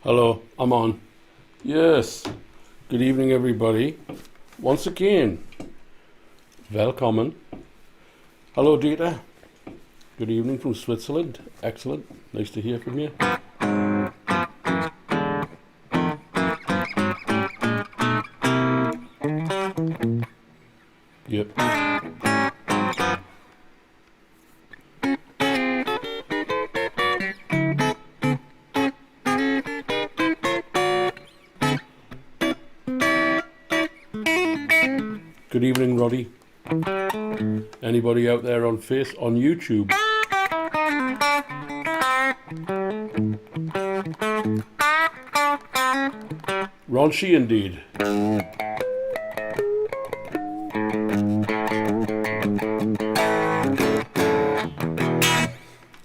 Hello, I'm on. Yes. Good evening, everybody. Once again, welcome. Hello, Dieter. Good evening from Switzerland. Excellent. Nice to hear from you. Yep. Good evening, Roddy. Anybody out there on YouTube? Raunchy indeed.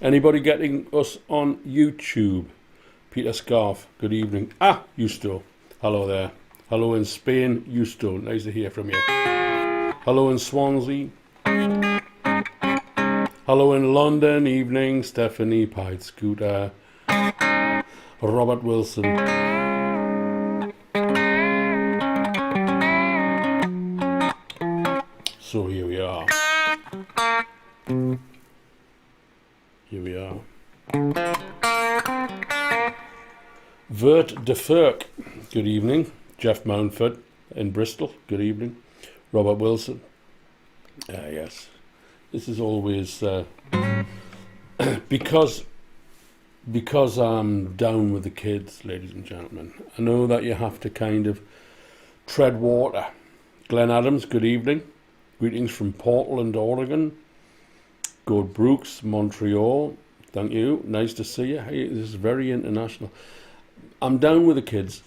Anybody getting us on YouTube? Peter Scarf, good evening. Justo. Hello there. Hello in Spain, Justo. Nice to hear from you. Hello in Swansea. Hello in London, evening. Stephanie, Pied Scooter. Robert Wilson. So here we are. Here we are. Vert de Furk, good evening. Jeff Mountford in Bristol, good evening. Robert Wilson. Yes, this is always because I'm down with the kids, ladies and gentlemen. I know that you have to kind of tread water. Glenn Adams, good evening. Greetings from Portland, Oregon. Gord Brooks, Montreal. Thank you. Nice to see you. Hey, this is very international. I'm down with the kids.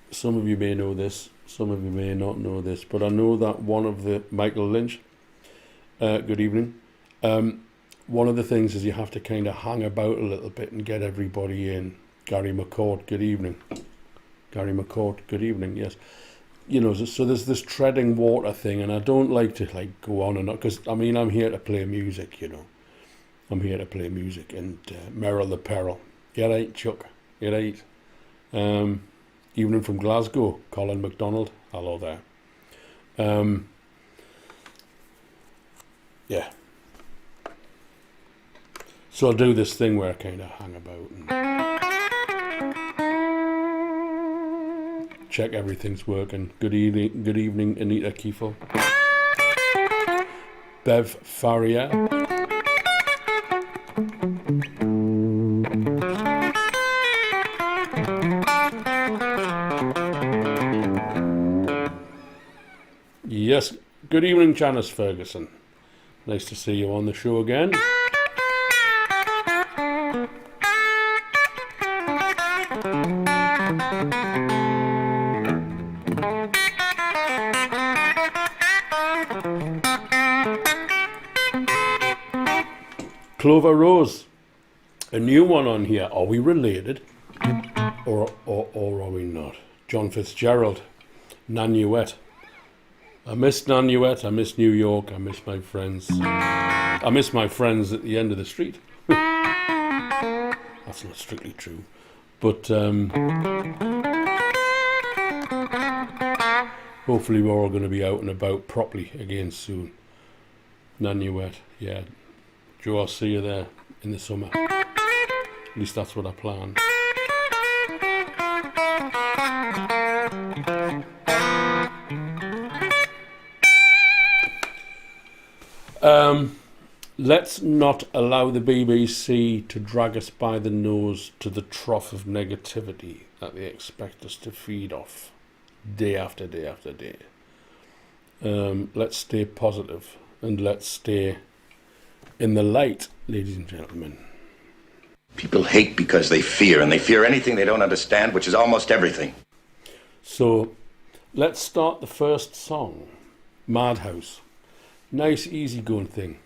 Some of you may know this. Some of you may not know this, but I know that one of the Michael Lynch, good evening. One of the things is you have to kind of hang about a little bit and get everybody in. Gary McCord, good evening. Gary McCord, good evening. Yes, you know. So there's this treading water thing, and I don't like to go on and on because I mean I'm here to play music. You know, I'm here to play music and Merrill the Peril. You right, Chuck? You right? Evening from Glasgow, Colin McDonald. Hello there. Yeah. So I'll do this thing where I kind of hang about and check everything's working. Good evening, Anita Kifo. Bev Faria. Yes, good evening, Janice Ferguson. Nice to see you on the show again. Clover Rose, a new one on here. Are we related? Or are we not? John Fitzgerald, Nanuet. I miss Nanuet, I miss New York, I miss my friends. I miss my friends at the end of the street. That's not strictly true. But hopefully we're all going to be out and about properly again soon. Nanuet, yeah. Joe, I'll see you there in the summer. At least that's what I plan. Let's not allow the BBC to drag us by the nose to the trough of negativity that they expect us to feed off day after day after day. Let's stay positive and let's stay in the light, ladies and gentlemen. People hate because they fear, and they fear anything they don't understand, which is almost everything. So let's start the first song, Madhouse. Nice, easy-going thing.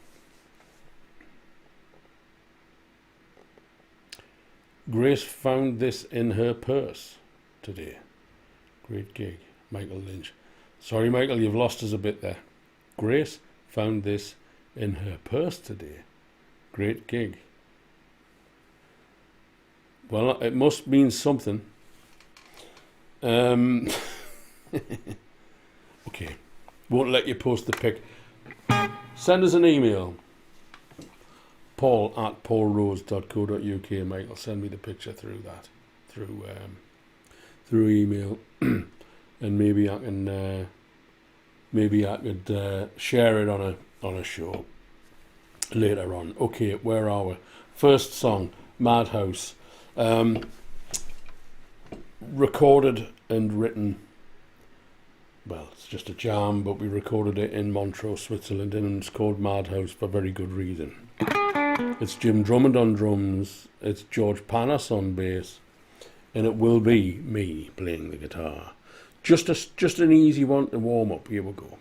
Grace found this in her purse today. Great gig, Michael Lynch. Sorry, Michael, you've lost us a bit there. Grace found this in her purse today. Great gig. Well, it must mean something. Okay, won't let you post the pic. Send us an email, paul@paulrose.co.uk. Michael, send me the picture through that, through email, and maybe I could share it on a show later on. Okay, where are we? First song, Madhouse, recorded and written. Well, it's just a jam, but we recorded it in Montreux, Switzerland, and it's called Madhouse for very good reason. It's Jim Drummond on drums, it's George Panas on bass, and it will be me playing the guitar. Just an easy one to warm up. Here we go.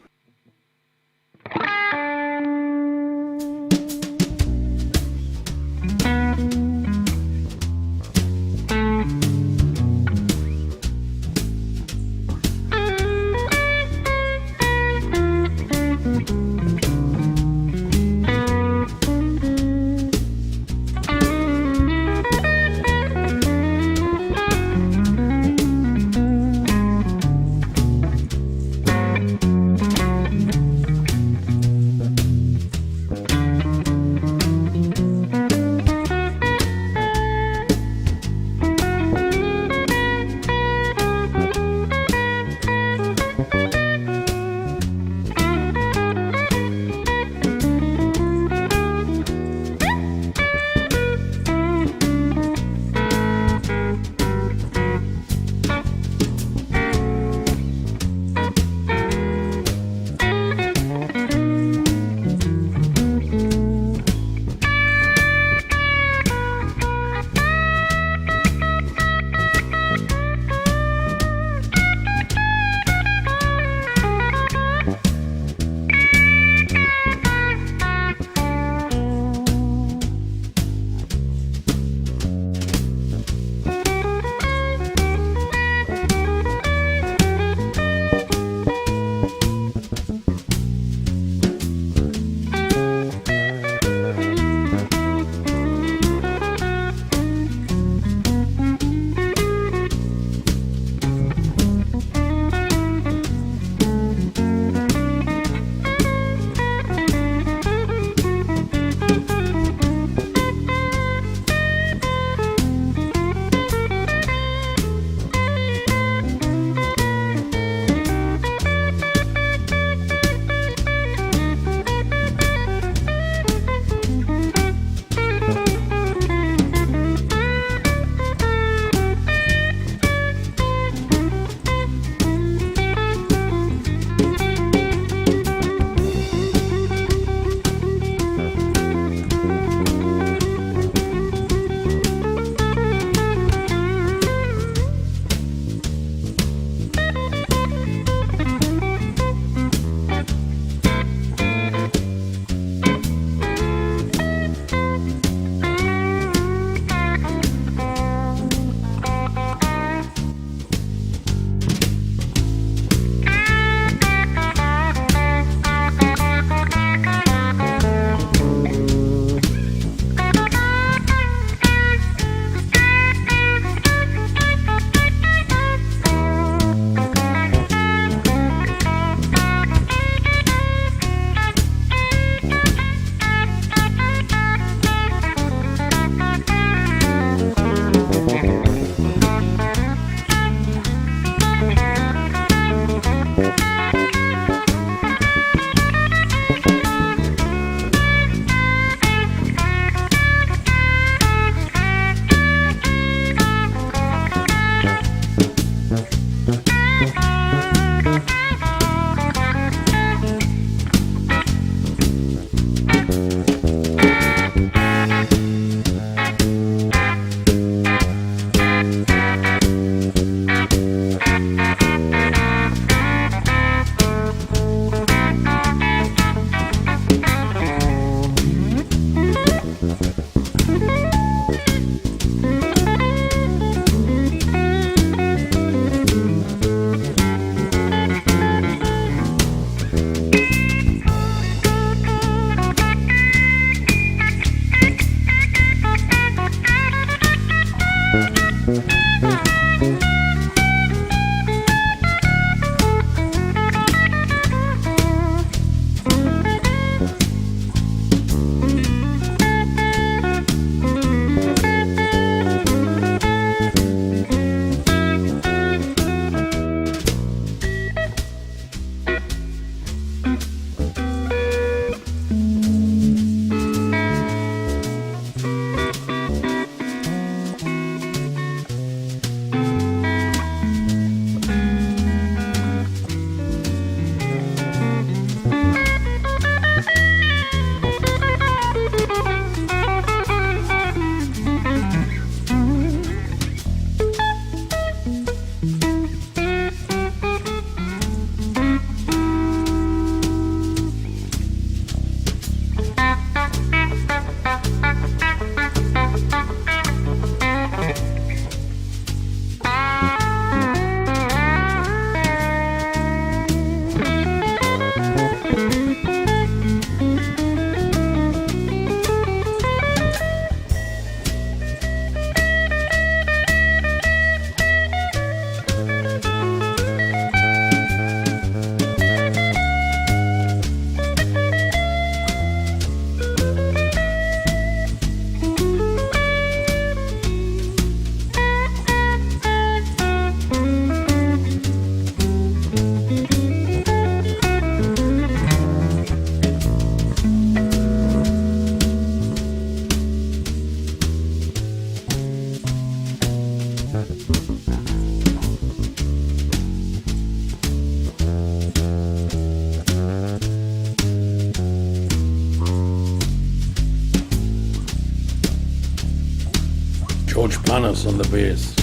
George Panis on the bass.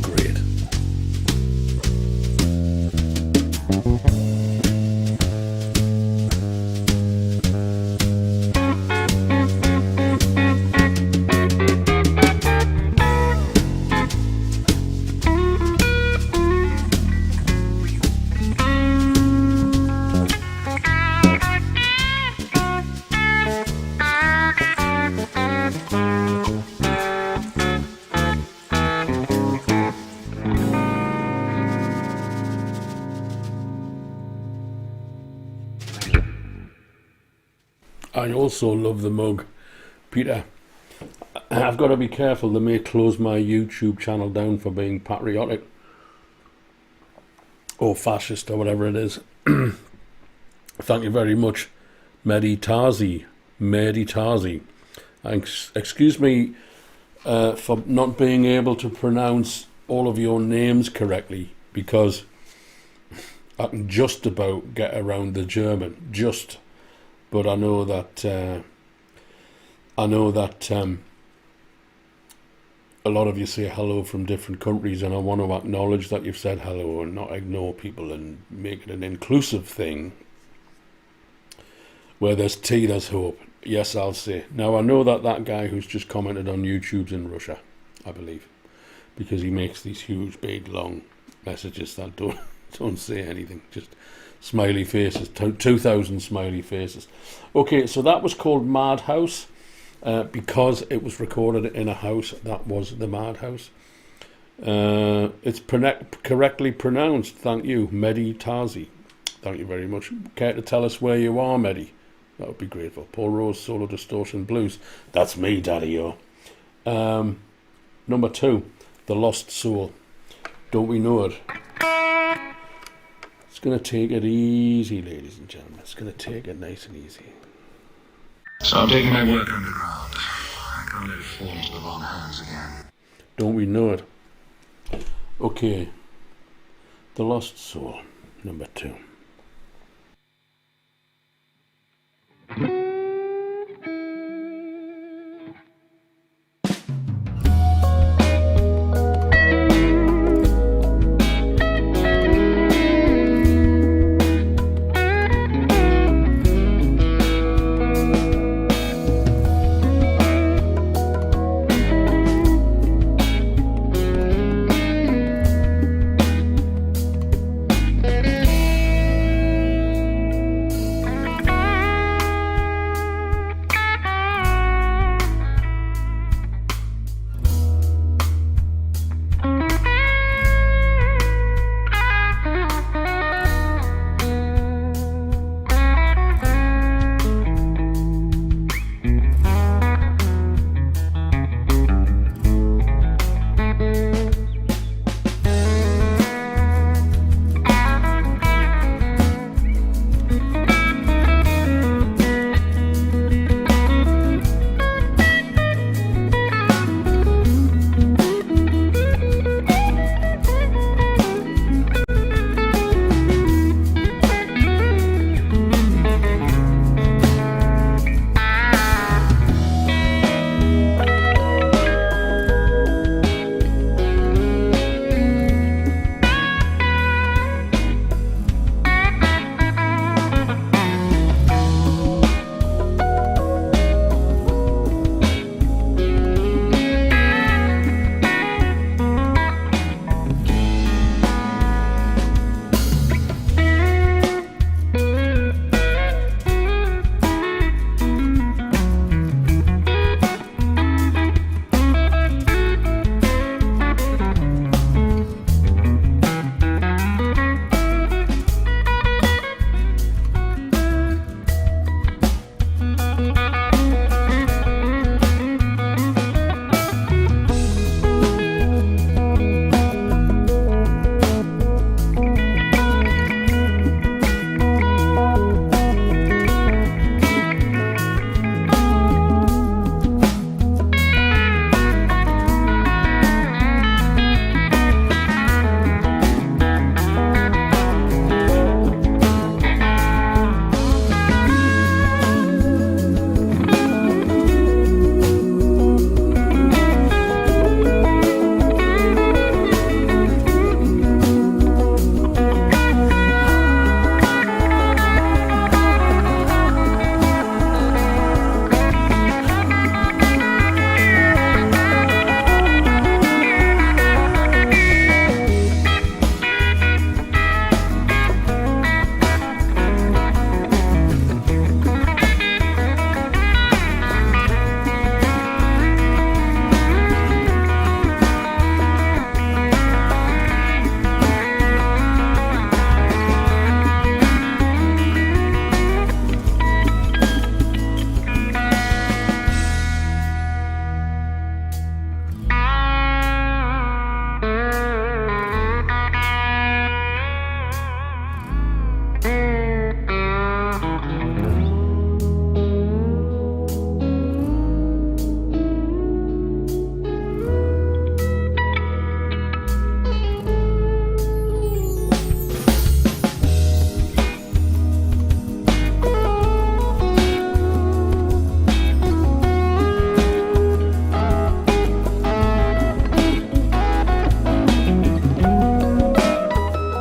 Great. I also love the mug, Peter. I've got to be careful, they may close my YouTube channel down for being patriotic or fascist or whatever it is. Thank you very much, Mehdi Tazi. Excuse me for not being able to pronounce all of your names correctly, because I can just about get around the German, but I know that a lot of you say hello from different countries, and I want to acknowledge that you've said hello and not ignore people and make it an inclusive thing. Where there's tea, there's hope. Yes, I'll say. Now, I know that guy who's just commented on YouTube's in Russia, I believe, because he makes these huge, big, long messages that don't say anything, just smiley faces, 2,000 smiley faces. Okay, so that was called Madhouse, because it was recorded in a house. That was the Madhouse. It's correctly pronounced. Thank you, Mehdi Tazi. Thank you very much. Care to tell us where you are, Mehdi? That would be grateful. Paul Rose, Solo Distortion Blues. That's me, Daddy-o. Number 2, The Lost Soul. Don't we know it? It's going to take it easy, ladies and gentlemen. It's going to take it nice and easy. So I'm taking my work underground. I can't let it fall into the wrong hands again. Don't we know it? Okay. The Lost Soul, number 2.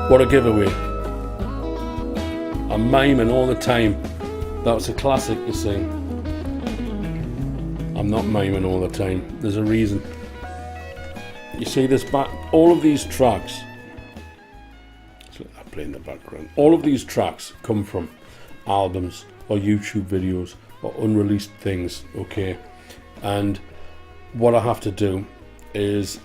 What a giveaway. I'm miming all the time. That was a classic, you see. I'm not miming all the time. There's a reason. You see this back, all of these tracks, let's let that play in the background. All of these tracks come from albums or YouTube videos or unreleased things, okay? And what I have to do is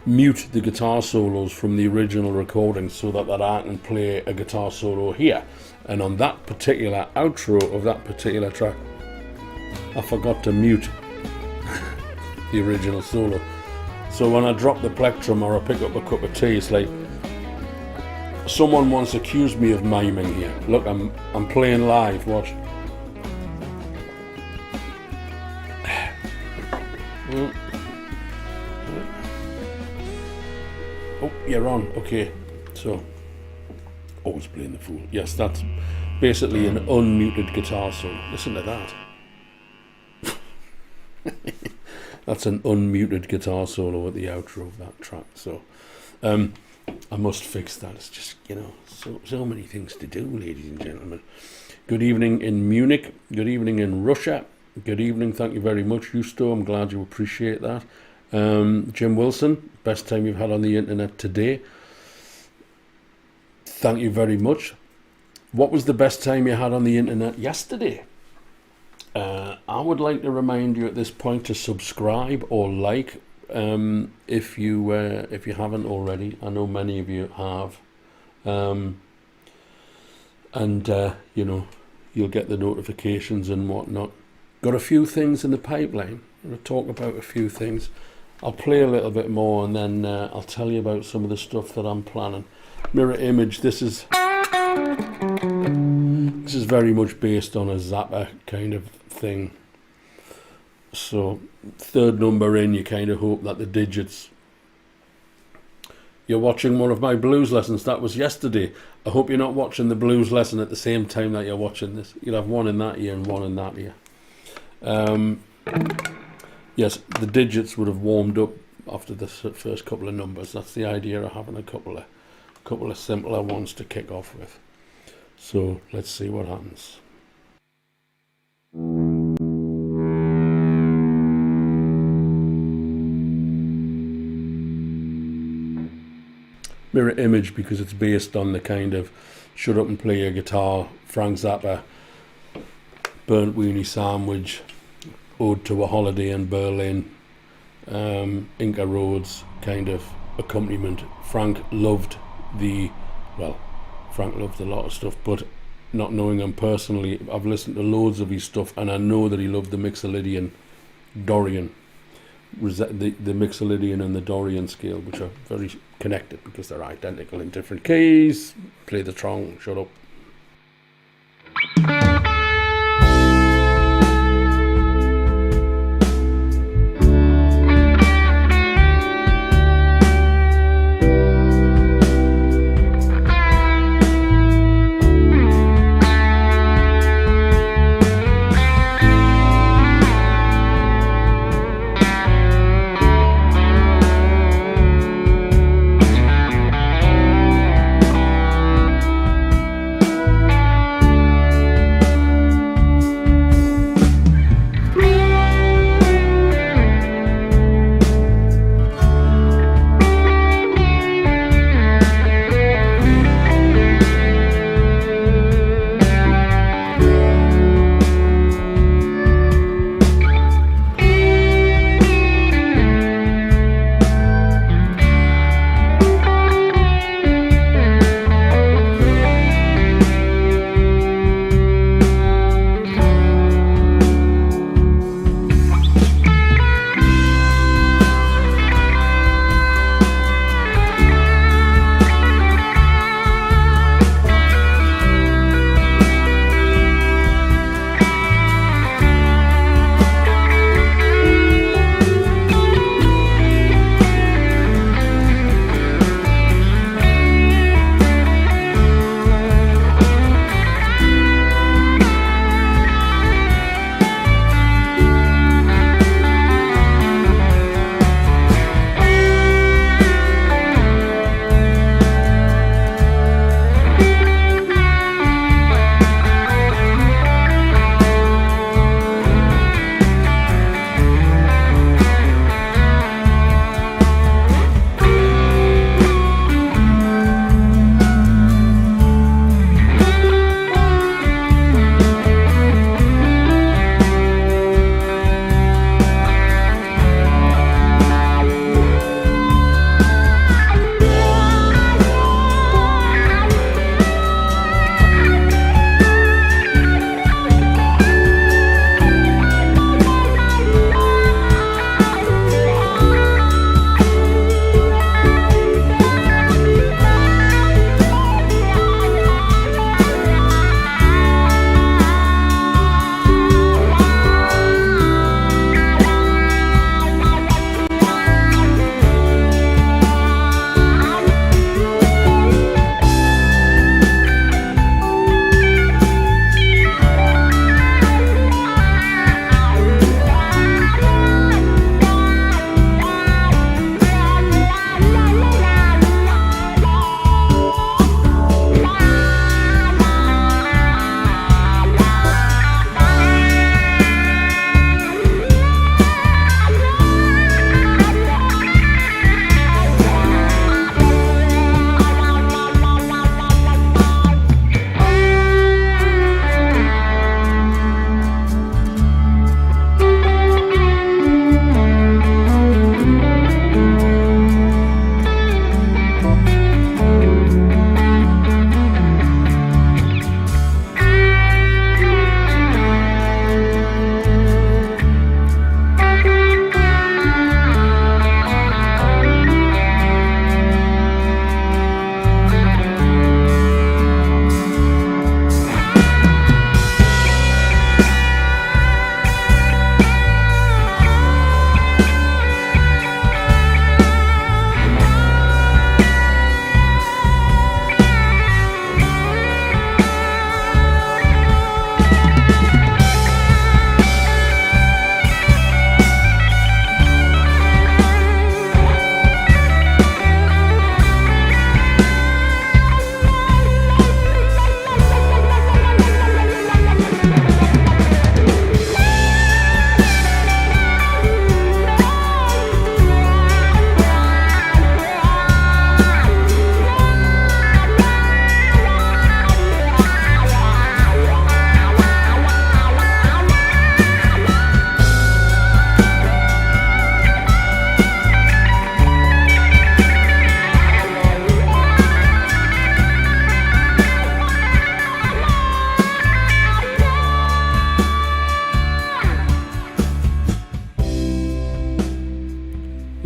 mute the guitar solos from the original recording so that I can play a guitar solo here. And on that particular outro of that particular track, I forgot to mute the original solo. So when I drop the plectrum or I pick up a cup of tea, it's like someone once accused me of miming here. Look, I'm playing live, watch. Oh, you're on. Okay, so always playing the fool. Yes, that's basically an unmuted guitar solo. Listen to that. That's an unmuted guitar solo at the outro of that track. So I must fix that. It's just, you know, so many things to do, ladies and gentlemen. Good evening in Munich. Good evening in Russia. Good evening. Thank you very much, Justo. I'm glad you appreciate that. Jim Wilson, best time you've had on the internet today. Thank you very much. What was the best time you had on the internet yesterday? I would like to remind you at this point to subscribe or like if you haven't already. I know many of you have, and you know, you'll get the notifications and whatnot. Got a few things in the pipeline. I'm going to talk about a few things. I'll play a little bit more and then I'll tell you about some of the stuff that I'm planning. Mirror Image, this is very much based on a Zappa kind of thing. So third number in, you kind of hope that the digits. You're watching one of my blues lessons. That was yesterday. I hope you're not watching the blues lesson at the same time that you're watching this. You'll have one in that ear and one in that ear. Yes, the digits would have warmed up after the first couple of numbers. That's the idea of having a couple of simpler ones to kick off with. So let's see what happens. Mirror Image, because it's based on the kind of Shut Up and Play Your Guitar, Frank Zappa, Burnt Weenie Sandwich, Ode to a Holiday in Berlin, Inca Roads kind of accompaniment. Frank loved a lot of stuff, but not knowing him personally, I've listened to loads of his stuff and I know that he loved the Mixolydian Dorian, the Mixolydian and the Dorian scale, which are very connected because they're identical in different keys. Play the trong, shut up.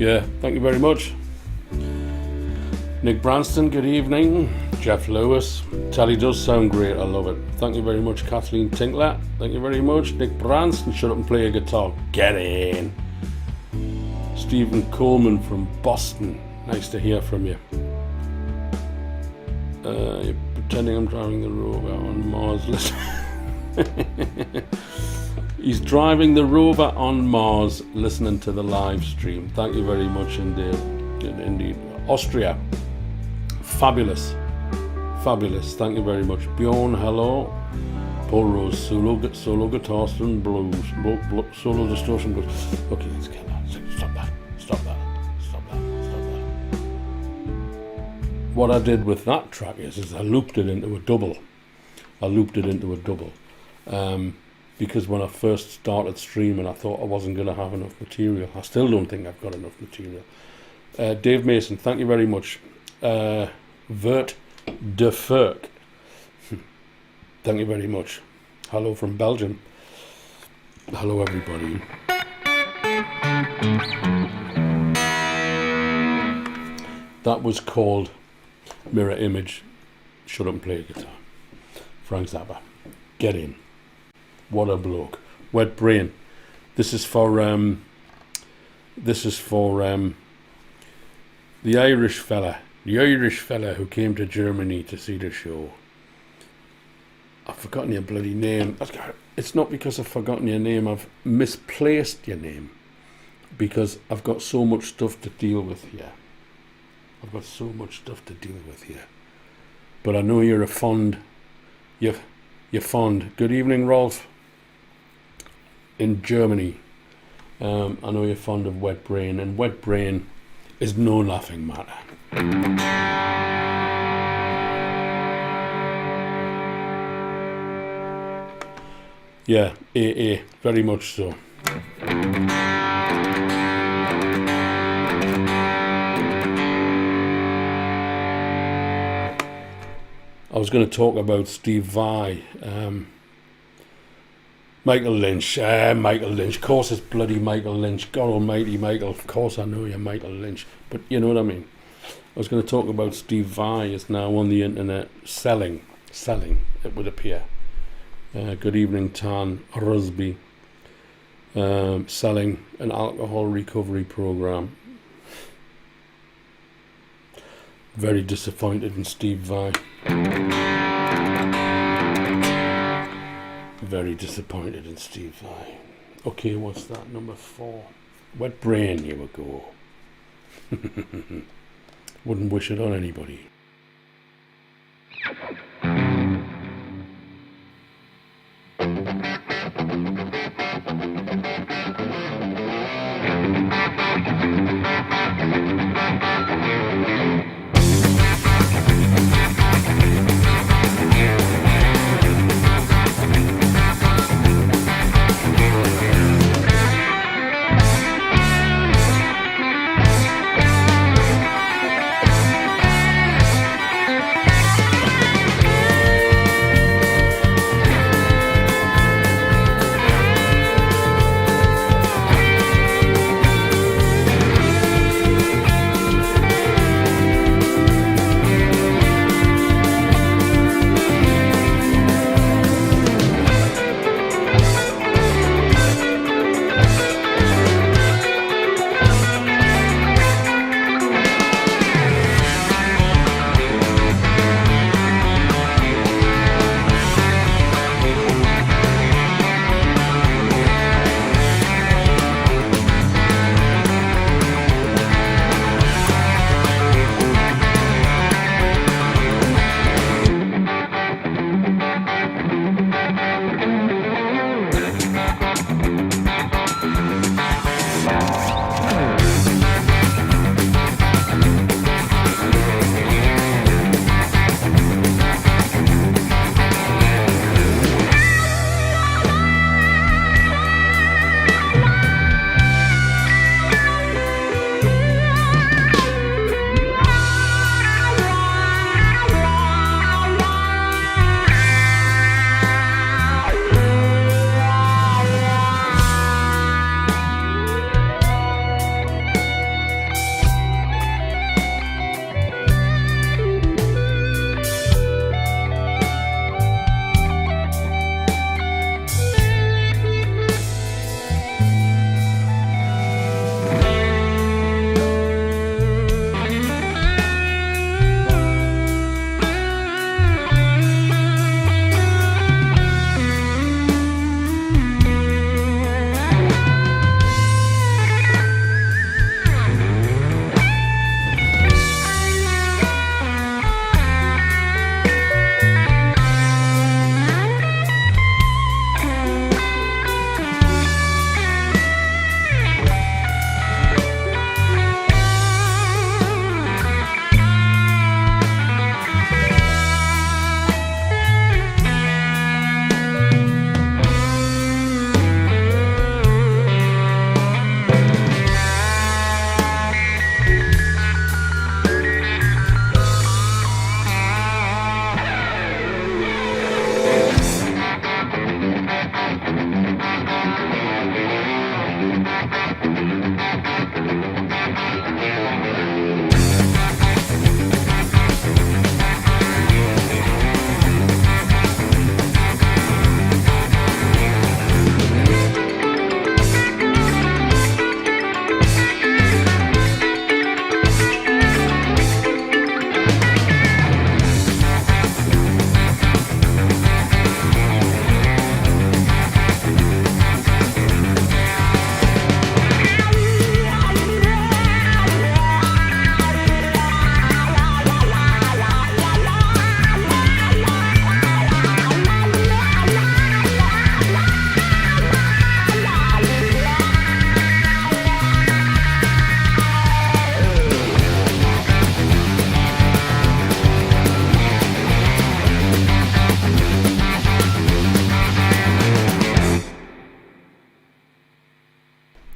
Yeah, thank you very much. Nick Branston, good evening. Jeff Lewis, Tally does sound great, I love it. Thank you very much, Kathleen Tinkler. Thank you very much. Nick Branston, shut up and play a guitar. Get in. Stephen Coleman from Boston, nice to hear from you. You're pretending I'm driving the rover on Mars. He's driving the rover on Mars, listening to the live stream. Thank you very much indeed. Austria, fabulous. Thank you very much. Bjorn, hello. Paul Rose, solo guitar and blues, solo distortion blues. Okay, let's get that. Stop that. What I did with that track is I looped it into a double. Because when I first started streaming, I thought I wasn't going to have enough material. I still don't think I've got enough material. Dave Mason, thank you very much. Vert de Furk, thank you very much. Hello from Belgium. Hello everybody. That was called Mirror Image, Shut Up and Play a Guitar. Frank Zappa, get in. What a bloke. Wet Brain. This is for the Irish fella who came to Germany to see the show. I've forgotten your bloody name. It's not because I've forgotten your name, I've misplaced your name. Because I've got so much stuff to deal with here. But I know you're fond. Good evening, Rolf. In Germany. I know you're fond of Wet Brain, and Wet Brain is no laughing matter. Yeah, AA, very much so. I was going to talk about Steve Vai, Michael Lynch. Of course it's bloody Michael Lynch. God almighty, Michael. Of course I know you're Michael Lynch. But you know what I mean. I was going to talk about Steve Vai is now on the internet selling, it would appear. Good evening, Tan Rusby. Selling an alcohol recovery program. Very disappointed in Steve Vai. Very disappointed in Steve Vai. Okay, what's that? Number 4. Wet Brain, here we go. Wouldn't wish it on anybody.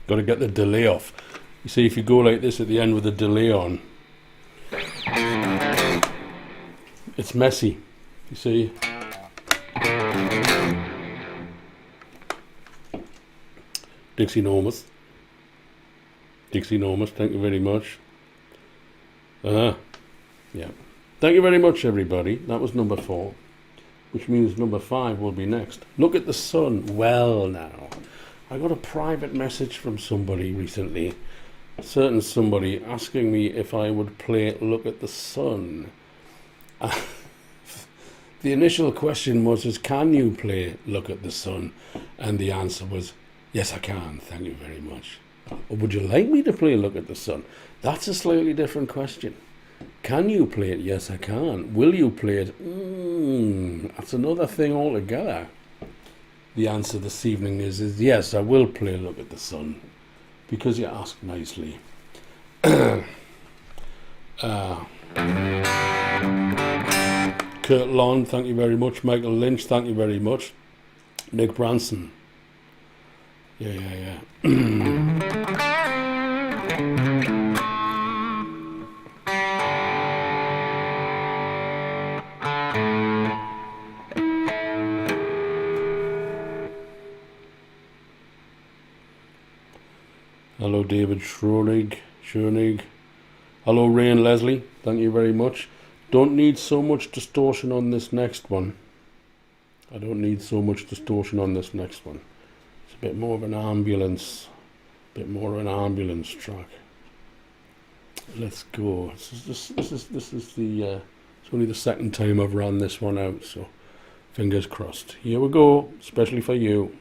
Got to get the delay off. You see, if you go like this at the end with the delay on, it's messy. You see. Dixie Normus, thank you very much. Yeah. Thank you very much, everybody. That was number 4, which means number 5 will be next. Look at the sun. Well, now, I got a private message from somebody recently, certain somebody, asking me if I would play Look at the Sun. The initial question was, can you play Look at the Sun? And the answer was, yes, I can. Thank you very much. Or would you like me to play Look at the Sun? That's a slightly different question. Can you play it? Yes, I can. Will you play it? That's another thing altogether. The answer this evening is yes, I will play Look at the Sun, because you asked nicely. Kurt Lon, thank you very much. Michael Lynch, thank you very much. Nick Branson. Yeah. Hello, David Schronig. Hello, Ray and Leslie. Thank you very much. Don't need so much distortion on this next one. I don't need so much distortion on this next one. It's a bit more of an ambulance. Track. Let's go. This is the. It's only the second time I've run this one out, so fingers crossed. Here we go, especially for you.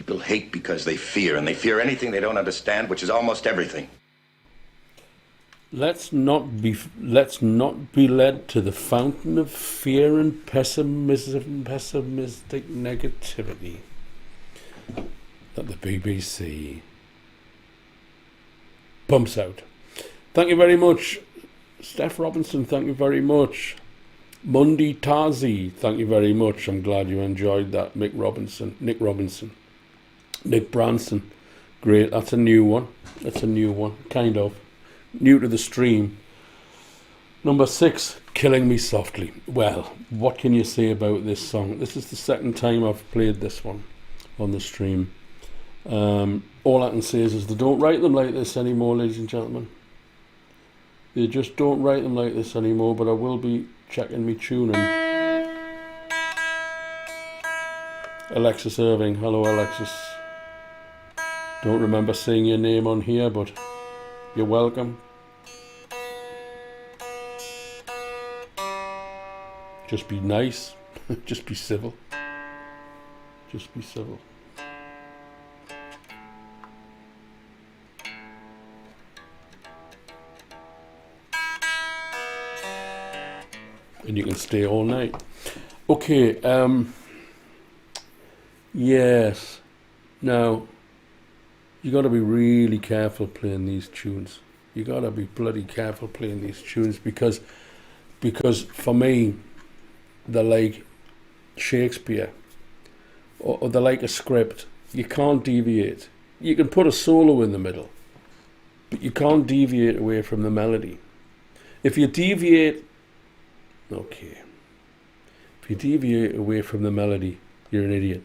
People hate because they fear, and they fear anything they don't understand, which is almost everything. Let's not be led to the fountain of fear and pessimistic negativity that the BBC pumps out. Thank you very much, Steph Robinson. Thank you very much, Mundi Tazi. Thank you very much. I'm glad you enjoyed that. Nick Robinson, Nick Branson. Great. That's a new one. Kind of. New to the stream. Number 6, Killing Me Softly. Well, what can you say about this song? This is the second time I've played this one on the stream. All I can say is they don't write them like this anymore, ladies and gentlemen. They just don't write them like this anymore, but I will be checking me tuning. Alexis Irving. Hello, Alexis. Don't remember seeing your name on here, but you're welcome. Just be nice. Just be civil. Just be civil. And you can stay all night. Okay, yes. Now, you got to be really careful playing these tunes. You got to be bloody careful playing these tunes because for me, they're like Shakespeare, or they're like a script. You can't deviate. You can put a solo in the middle, but you can't deviate away from the melody. If you deviate away from the melody, you're an idiot.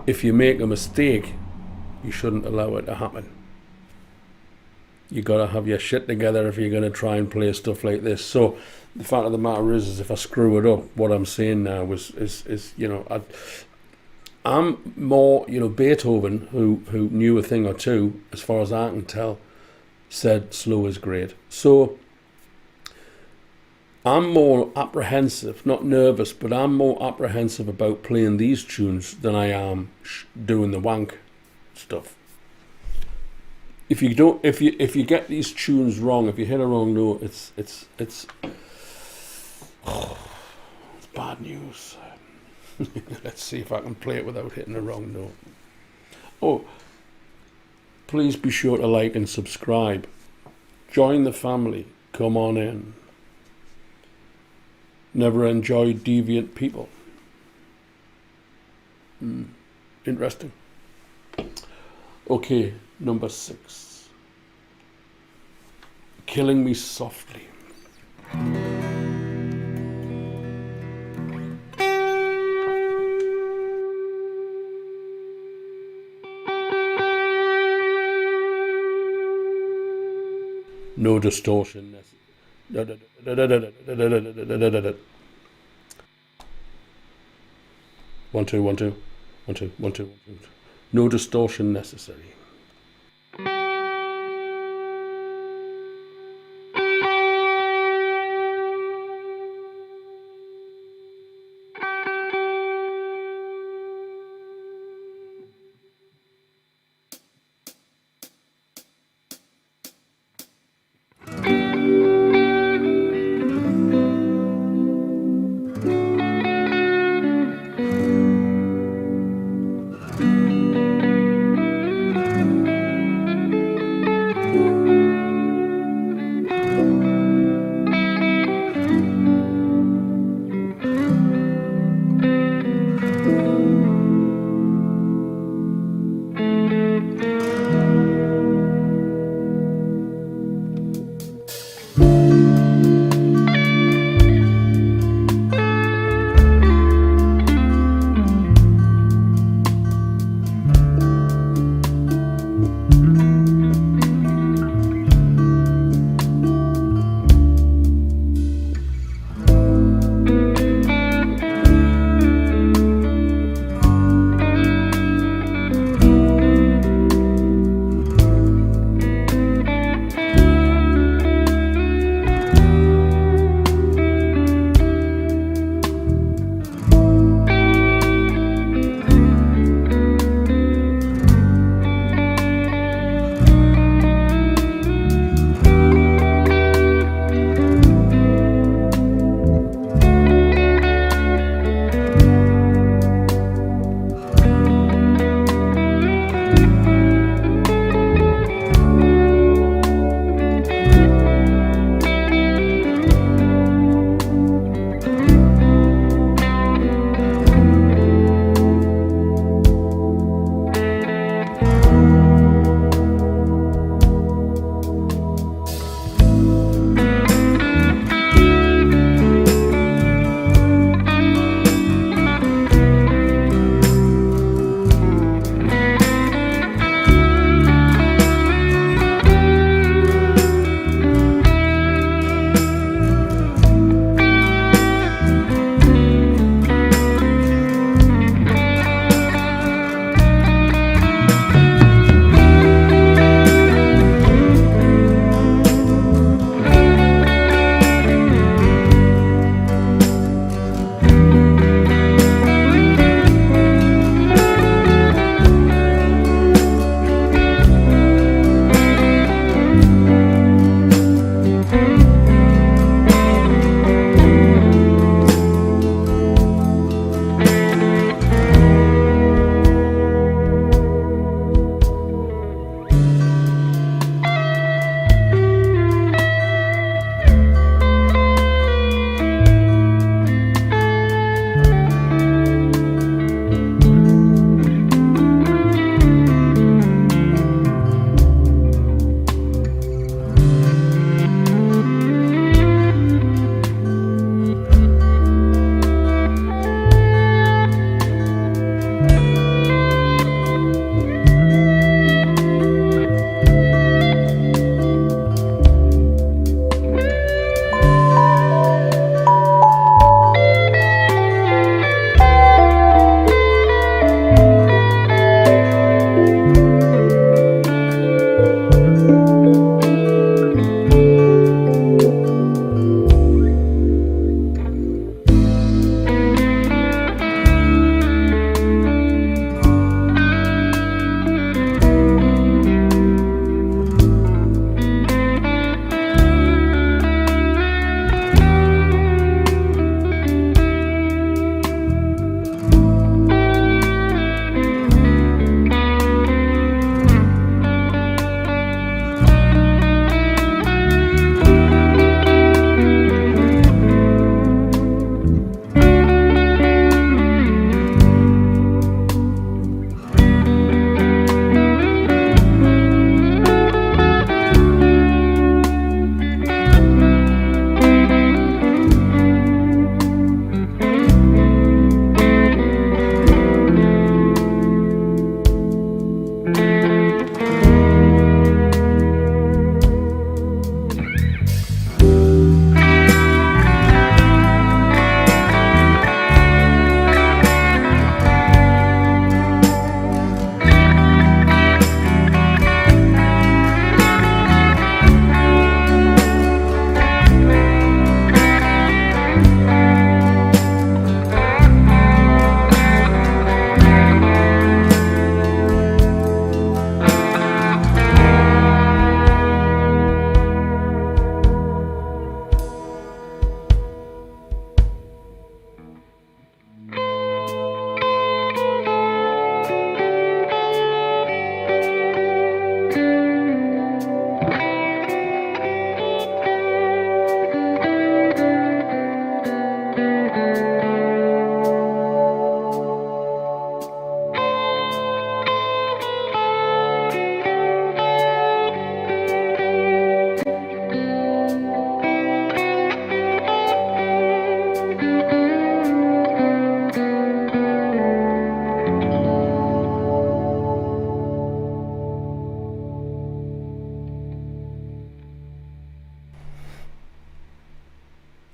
If you make a mistake, you shouldn't allow it to happen. You gotta have your shit together if you're gonna try and play stuff like this. So the fact of the matter is if I screw it up, what I'm saying now is I'm more, Beethoven, who knew a thing or two, as far as I can tell, said slow is great. So I'm more apprehensive, not nervous, but I'm more apprehensive about playing these tunes than I am doing the wank stuff. If you get these tunes wrong, if you hit a wrong note, it's bad news. Let's see if I can play it without hitting a wrong note. Oh, please be sure to like and subscribe. Join the family. Come on in. Never enjoyed deviant people. Interesting. Okay, number 6. Killing Me Softly. No distortion. 1 2 1 2 1 2 1 2 1 2. No distortion necessary.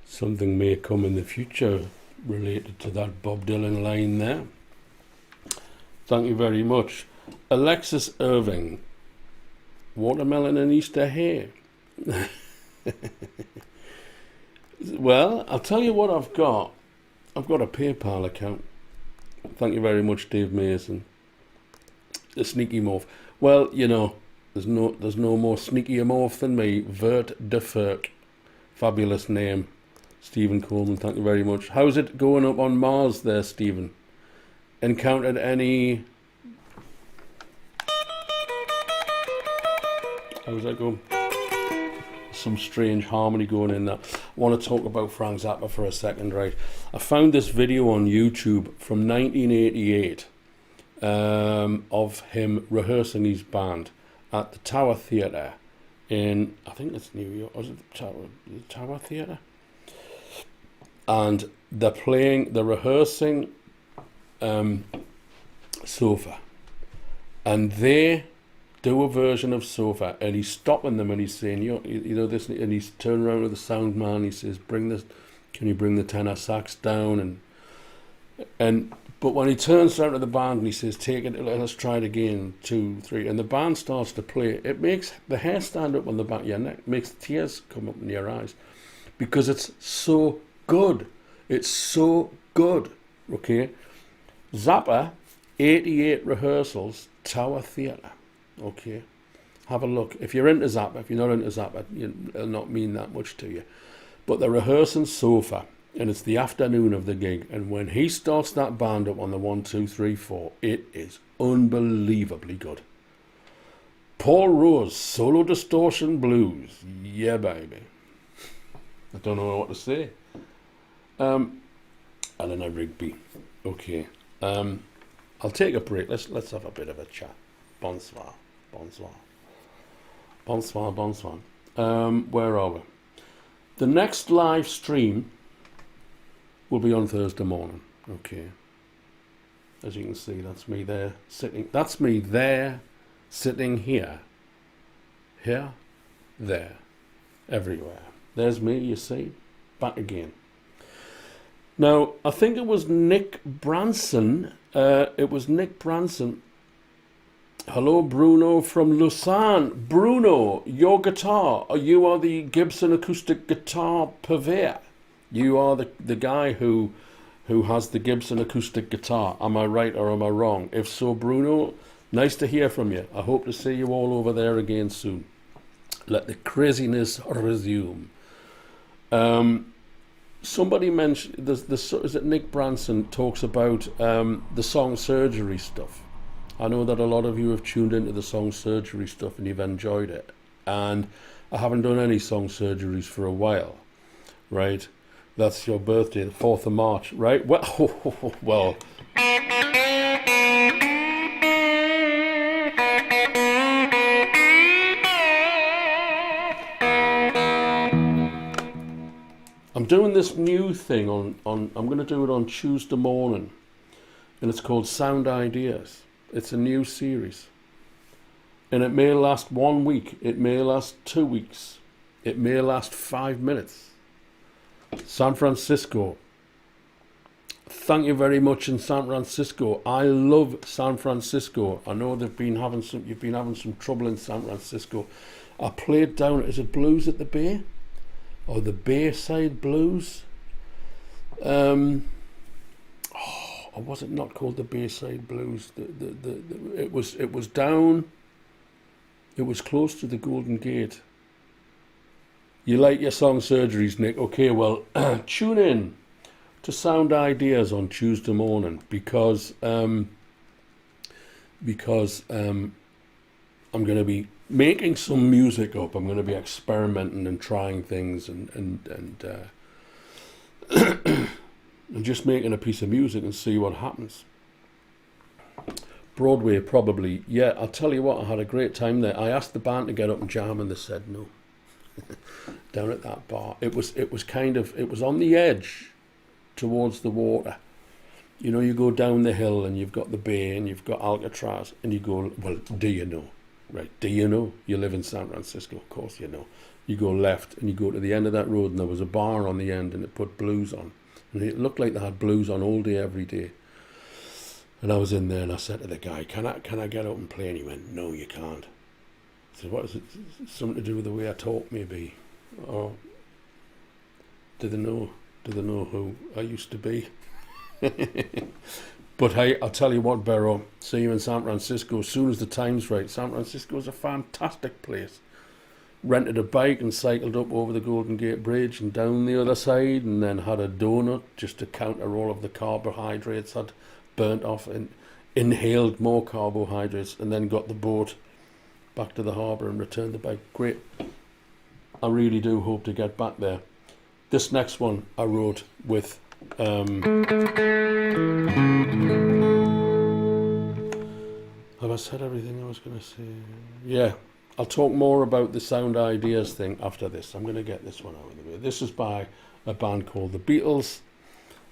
Something may come in the future related to that Bob Dylan line there. Thank you very much. Alexis Irving, watermelon and Easter hay. Well, I'll tell you what I've got. I've got a PayPal account. Thank you very much, Dave Mason. The sneaky morph. Well, you know, there's no more sneaky morph than me. Vert de Ferk. Fabulous name. Stephen Coleman, thank you very much. How's it going up on Mars there, Stephen? Encountered any... How's that going? Some strange harmony going in there. I want to talk about Frank Zappa for a second, right? I found this video on YouTube from 1988 of him rehearsing his band at the Tower Theatre in, I think it's New York. Was it the Tower Theatre? And they're rehearsing Sofa, and they do a version of Sofa, and he's stopping them and he's saying, you know this, and he's turning around to the sound man. He says, can you bring the tenor sax down? But when he turns around to the band and he says, take it, let's try it again, 2, 3, and the band starts to play, it makes the hair stand up on the back of your neck, makes tears come up in your eyes, because it's so good. It's so good. Okay. Zappa, 88 rehearsals, Tower Theatre. Okay. Have a look. If you're into Zappa, if you're not into Zappa, it'll not mean that much to you. But they're rehearsing Sofa, and it's the afternoon of the gig. And when he starts that band up on the 1, 2, 3, 4, it is unbelievably good. Paul Rose, Solo Distortion Blues. Yeah, baby. I don't know what to say. Eleanor Rigby. Okay. I'll take a break. Let's have a bit of a chat. Bonsoir. Where are we? The next live stream will be on Thursday morning. Okay. As you can see, that's me there sitting. That's me there sitting here. Here. There. Everywhere. There's me, you see. Back again. Now, I think it was Nick Branson. Hello, Bruno from Lausanne. Bruno, your guitar. You are the Gibson acoustic guitar purveyor. You are the guy who has the Gibson acoustic guitar. Am I right or am I wrong? If so, Bruno, nice to hear from you. I hope to see you all over there again soon. Let the craziness resume. Somebody mentioned, is it Nick Branson talks about the song surgery stuff. I know that a lot of you have tuned into the song surgery stuff and you've enjoyed it. And I haven't done any song surgeries for a while, right? That's your birthday, the 4th of March, right? Well, I'm doing this new thing I'm going to do it on Tuesday morning, and it's called Sound Ideas. It's a new series, and it may last 1 week, it may last 2 weeks, it may last 5 minutes. San Francisco. Thank you very much in San Francisco. I love San Francisco. I know you've been having some trouble in San Francisco. I played down, is it Blues at the Bay? Or the Bayside Blues? Or was it not called the Bayside Blues? It was down. It was close to the Golden Gate. You like your song surgeries, Nick? Okay, well, tune in to Sound Ideas on Tuesday morning because I'm going to be making some music up. I'm going to be experimenting and trying things and and just making a piece of music and see what happens. Broadway, probably, yeah. I'll tell you what, I had a great time there. I asked the band to get up and jam, and they said no. Down at that bar, it was on the edge, towards the water. You know, you go down the hill and you've got the bay and you've got Alcatraz, and you go, well, do you know? Right, do you know? You live in San Francisco, of course you know. You go left and you go to the end of that road, and there was a bar on the end, and it put blues on. And it looked like they had blues on all day, every day. And I was in there, and I said to the guy, can I get up and play? And he went, no, you can't. I said, what is it? Something to do with the way I talk, maybe? Or do they know who I used to be? But hey, I'll tell you what, Barrow, see you in San Francisco as soon as the time's right. San Francisco is a fantastic place. Rented a bike and cycled up over the Golden Gate Bridge and down the other side, and then had a donut just to counter all of the carbohydrates I'd burnt off, and inhaled more carbohydrates, and then got the boat back to the harbour and returned the bike. Great. I really do hope to get back there. This next one I wrote with have I said everything I was going to say? Yeah, I'll talk more about the sound ideas thing after this. I'm going to get this one out of the way. This is by a band called the Beatles.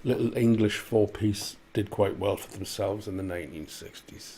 Little English 4-piece, did quite well for themselves in the 1960s.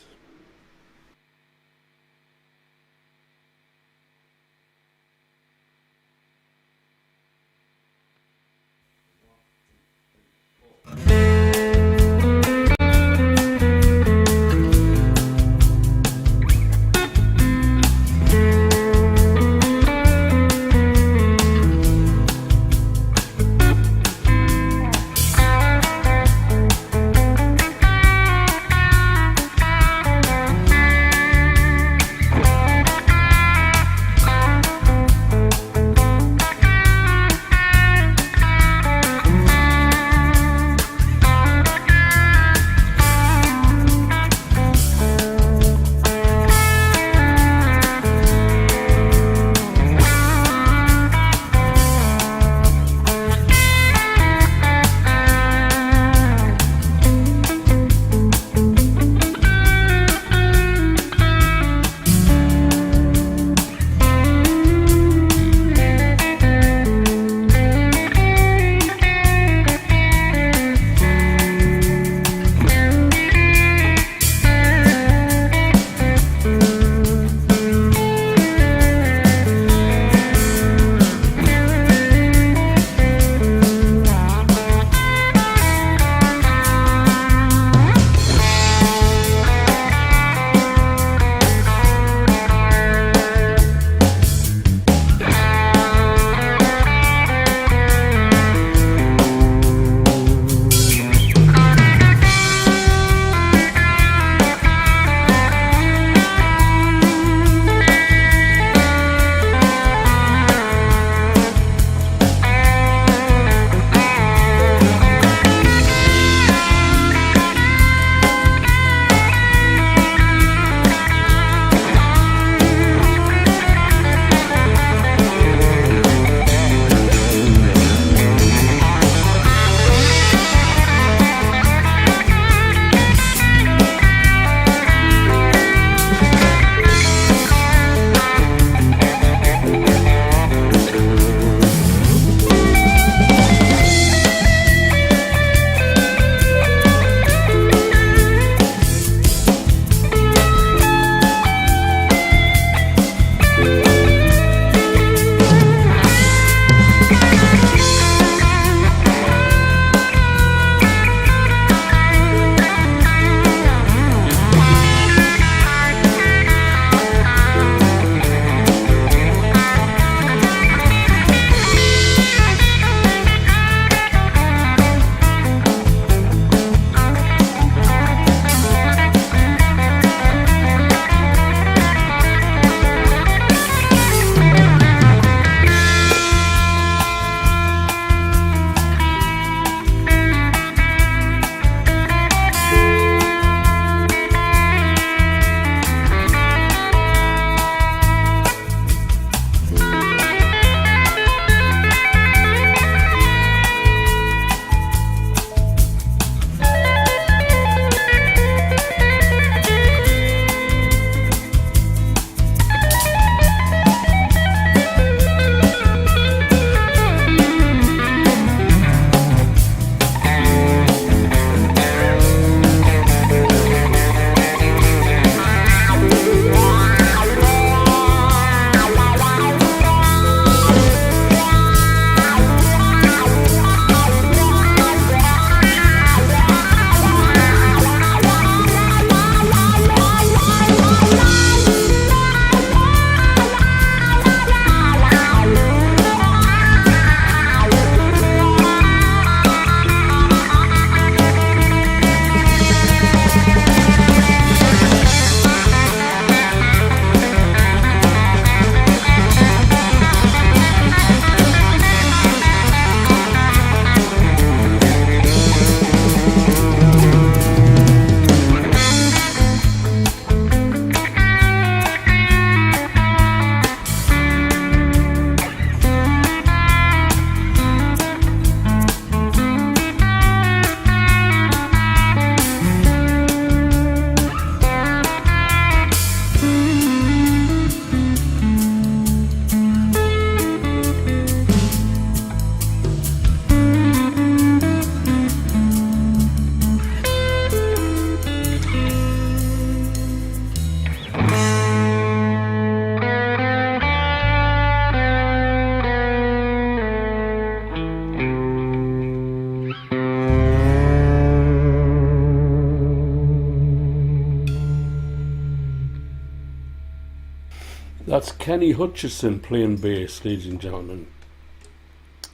That's Kenny Hutchison playing bass, ladies and gentlemen,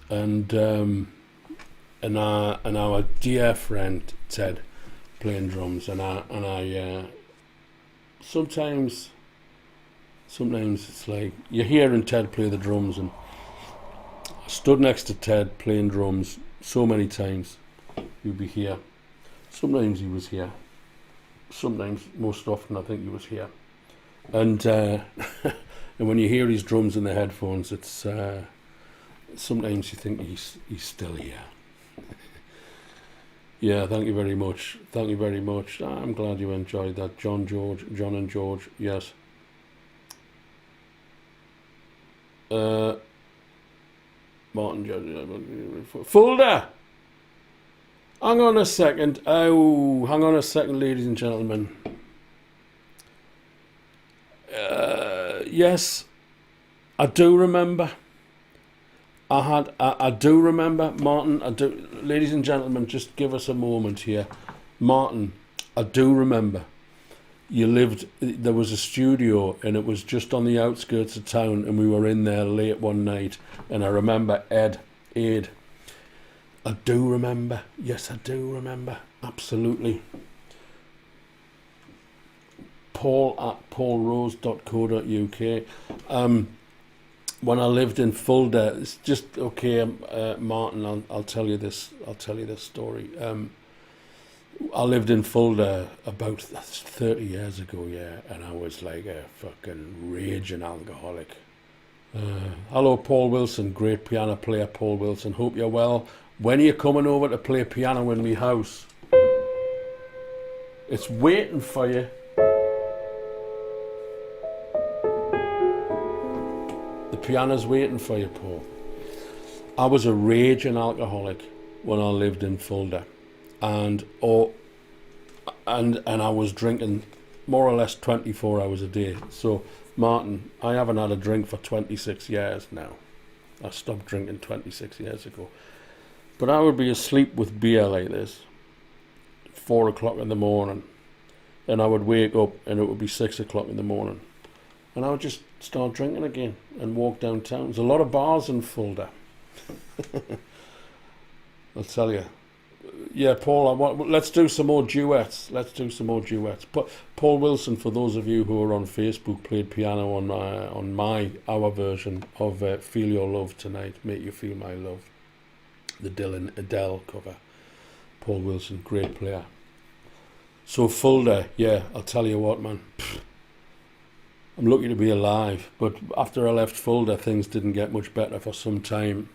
and our dear friend Ted playing drums, and I sometimes it's like you're hearing Ted play the drums, and I stood next to Ted playing drums so many times. He'd be here. Sometimes he was here. Sometimes, most often, I think he was here. And and when you hear his drums in the headphones, it's sometimes you think he's still here. Yeah, thank you very much. Thank you very much. I'm glad you enjoyed that, John and George. Yes. Martin Fulda. Hang on a second. Oh, hang on a second, ladies and gentlemen. Yes, I do remember. I do remember, Martin. Ladies and gentlemen, just give us a moment here. Martin, I do remember. You lived. There was a studio, and it was just on the outskirts of town, and we were in there late one night. And I remember Aid. I do remember. Yes, I do remember. Absolutely. Paul at paulrose.co.uk. When I lived in Fulda, it's just okay, Martin. I'll tell you this. I'll tell you this story. I lived in Fulda about 30 years ago, yeah, and I was like a fucking raging alcoholic. Hello, Paul Wilson, great piano player, Paul Wilson. Hope you're well. When are you coming over to play piano in my house? It's waiting for you. The piano's waiting for you, Paul. I was a raging alcoholic when I lived in Fulda, and I was drinking more or less 24 hours a day. So, Martin, I haven't had a drink for 26 years now. I stopped drinking 26 years ago. But I would be asleep with beer like this, 4 o'clock in the morning, and I would wake up and it would be 6 o'clock in the morning, and I would just start drinking again and walk downtown. There's a lot of bars in Fulda. I'll tell you. Yeah, Paul, let's do some more duets. But Paul Wilson, for those of you who are on Facebook, played piano on our version of Feel Your Love Tonight, Make You Feel My Love, the Adele cover. Paul Wilson, great player. So Fulda, yeah, I'll tell you what, man. I'm lucky to be alive, but after I left Fulda, things didn't get much better for some time.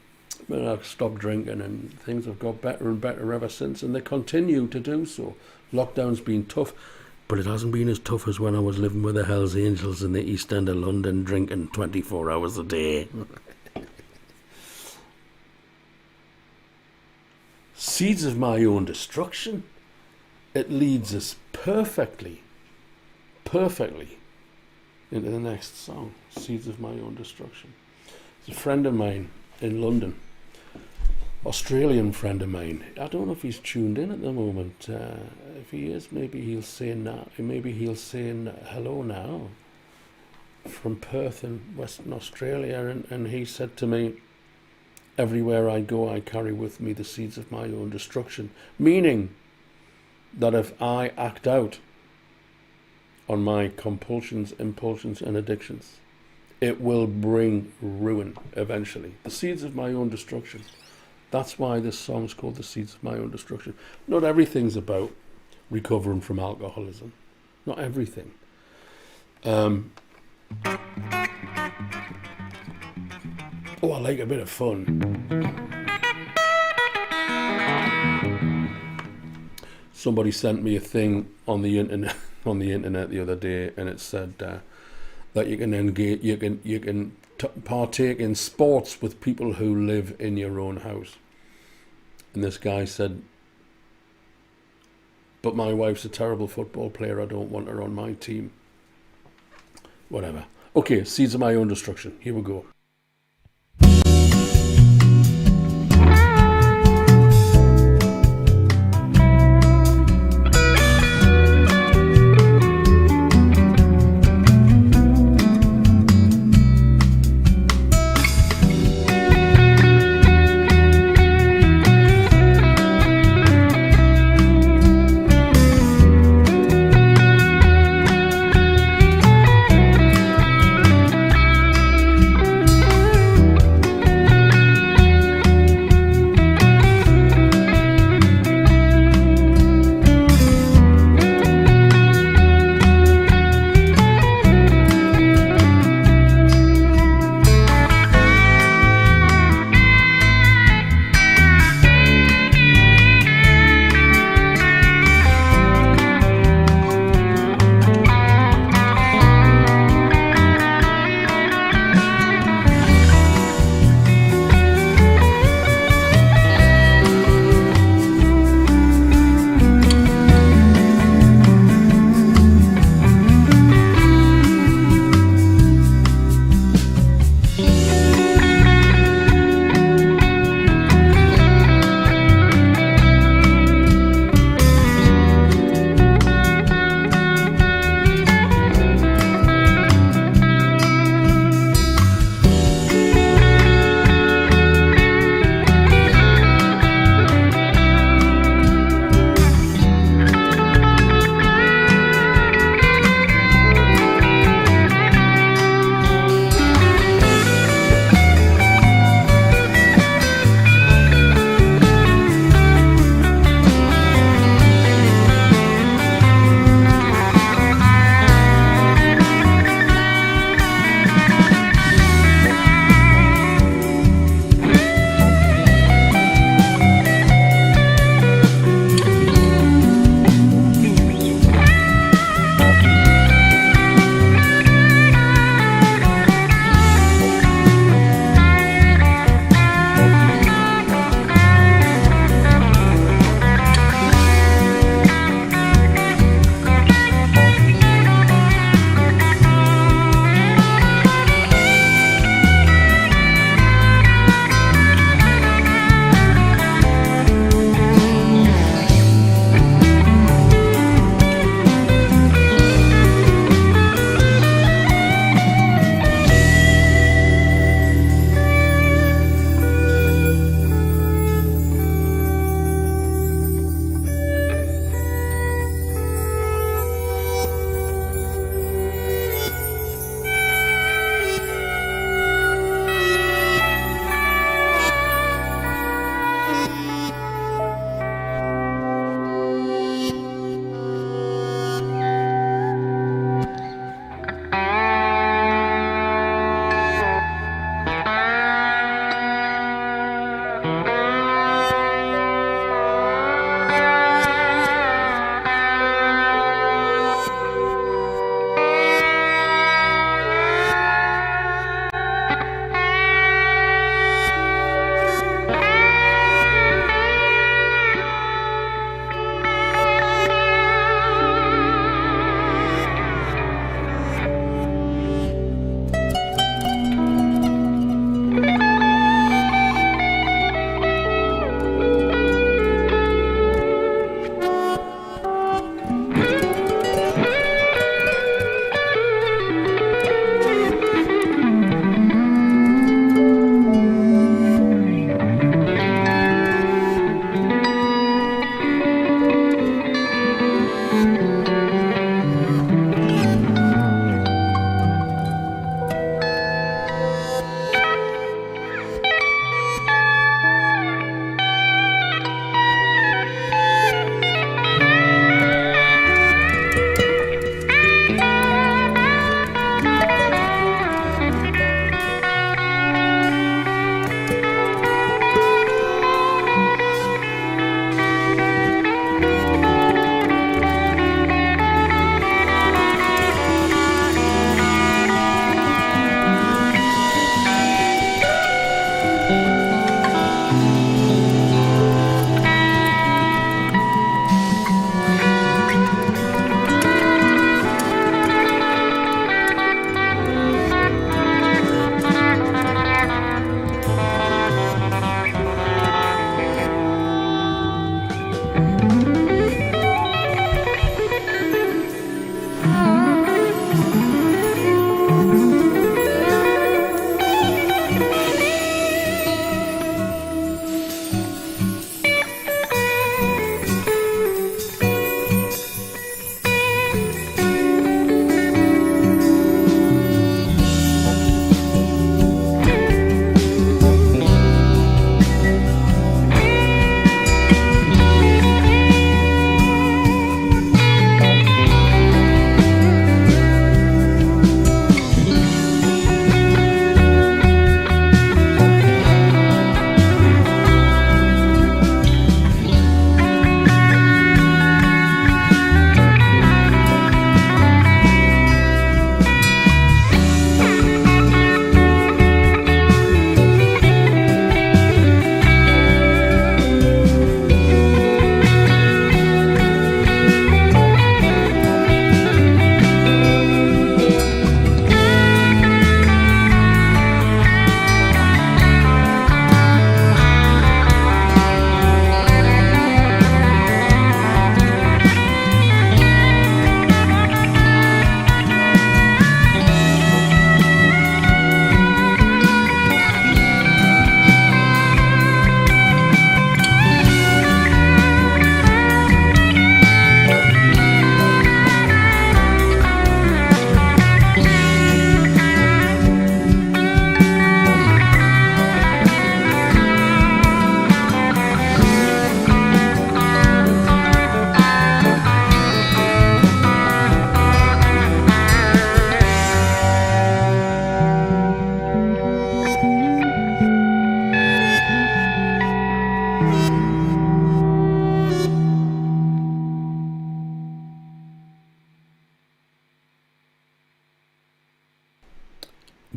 But I stopped drinking, and things have got better and better ever since, and they continue to do so. Lockdown's been tough, but it hasn't been as tough as when I was living with the Hells Angels in the East End of London, drinking 24 hours a day. Seeds of My Own Destruction. It leads us perfectly into the next song, Seeds of My Own Destruction. It's a friend of mine in London, Australian friend of mine. I don't know if he's tuned in at the moment. If he is, maybe he'll say now. Maybe he'll say hello now from Perth in Western Australia. And he said to me, everywhere I go, I carry with me the seeds of my own destruction. Meaning that if I act out on my compulsions, impulsions, and addictions, it will bring ruin eventually. The seeds of my own destruction. That's why this song is called The Seeds of My Own Destruction. Not everything's about recovering from alcoholism. Not everything. Oh, I like a bit of fun. Somebody sent me a thing on the internet the other day, and it said that you can engage, you can partake in sports with people who live in your own house. And this guy said, but my wife's a terrible football player, I don't want her on my team. Whatever. Okay, Seeds of My Own Destruction. Here we go.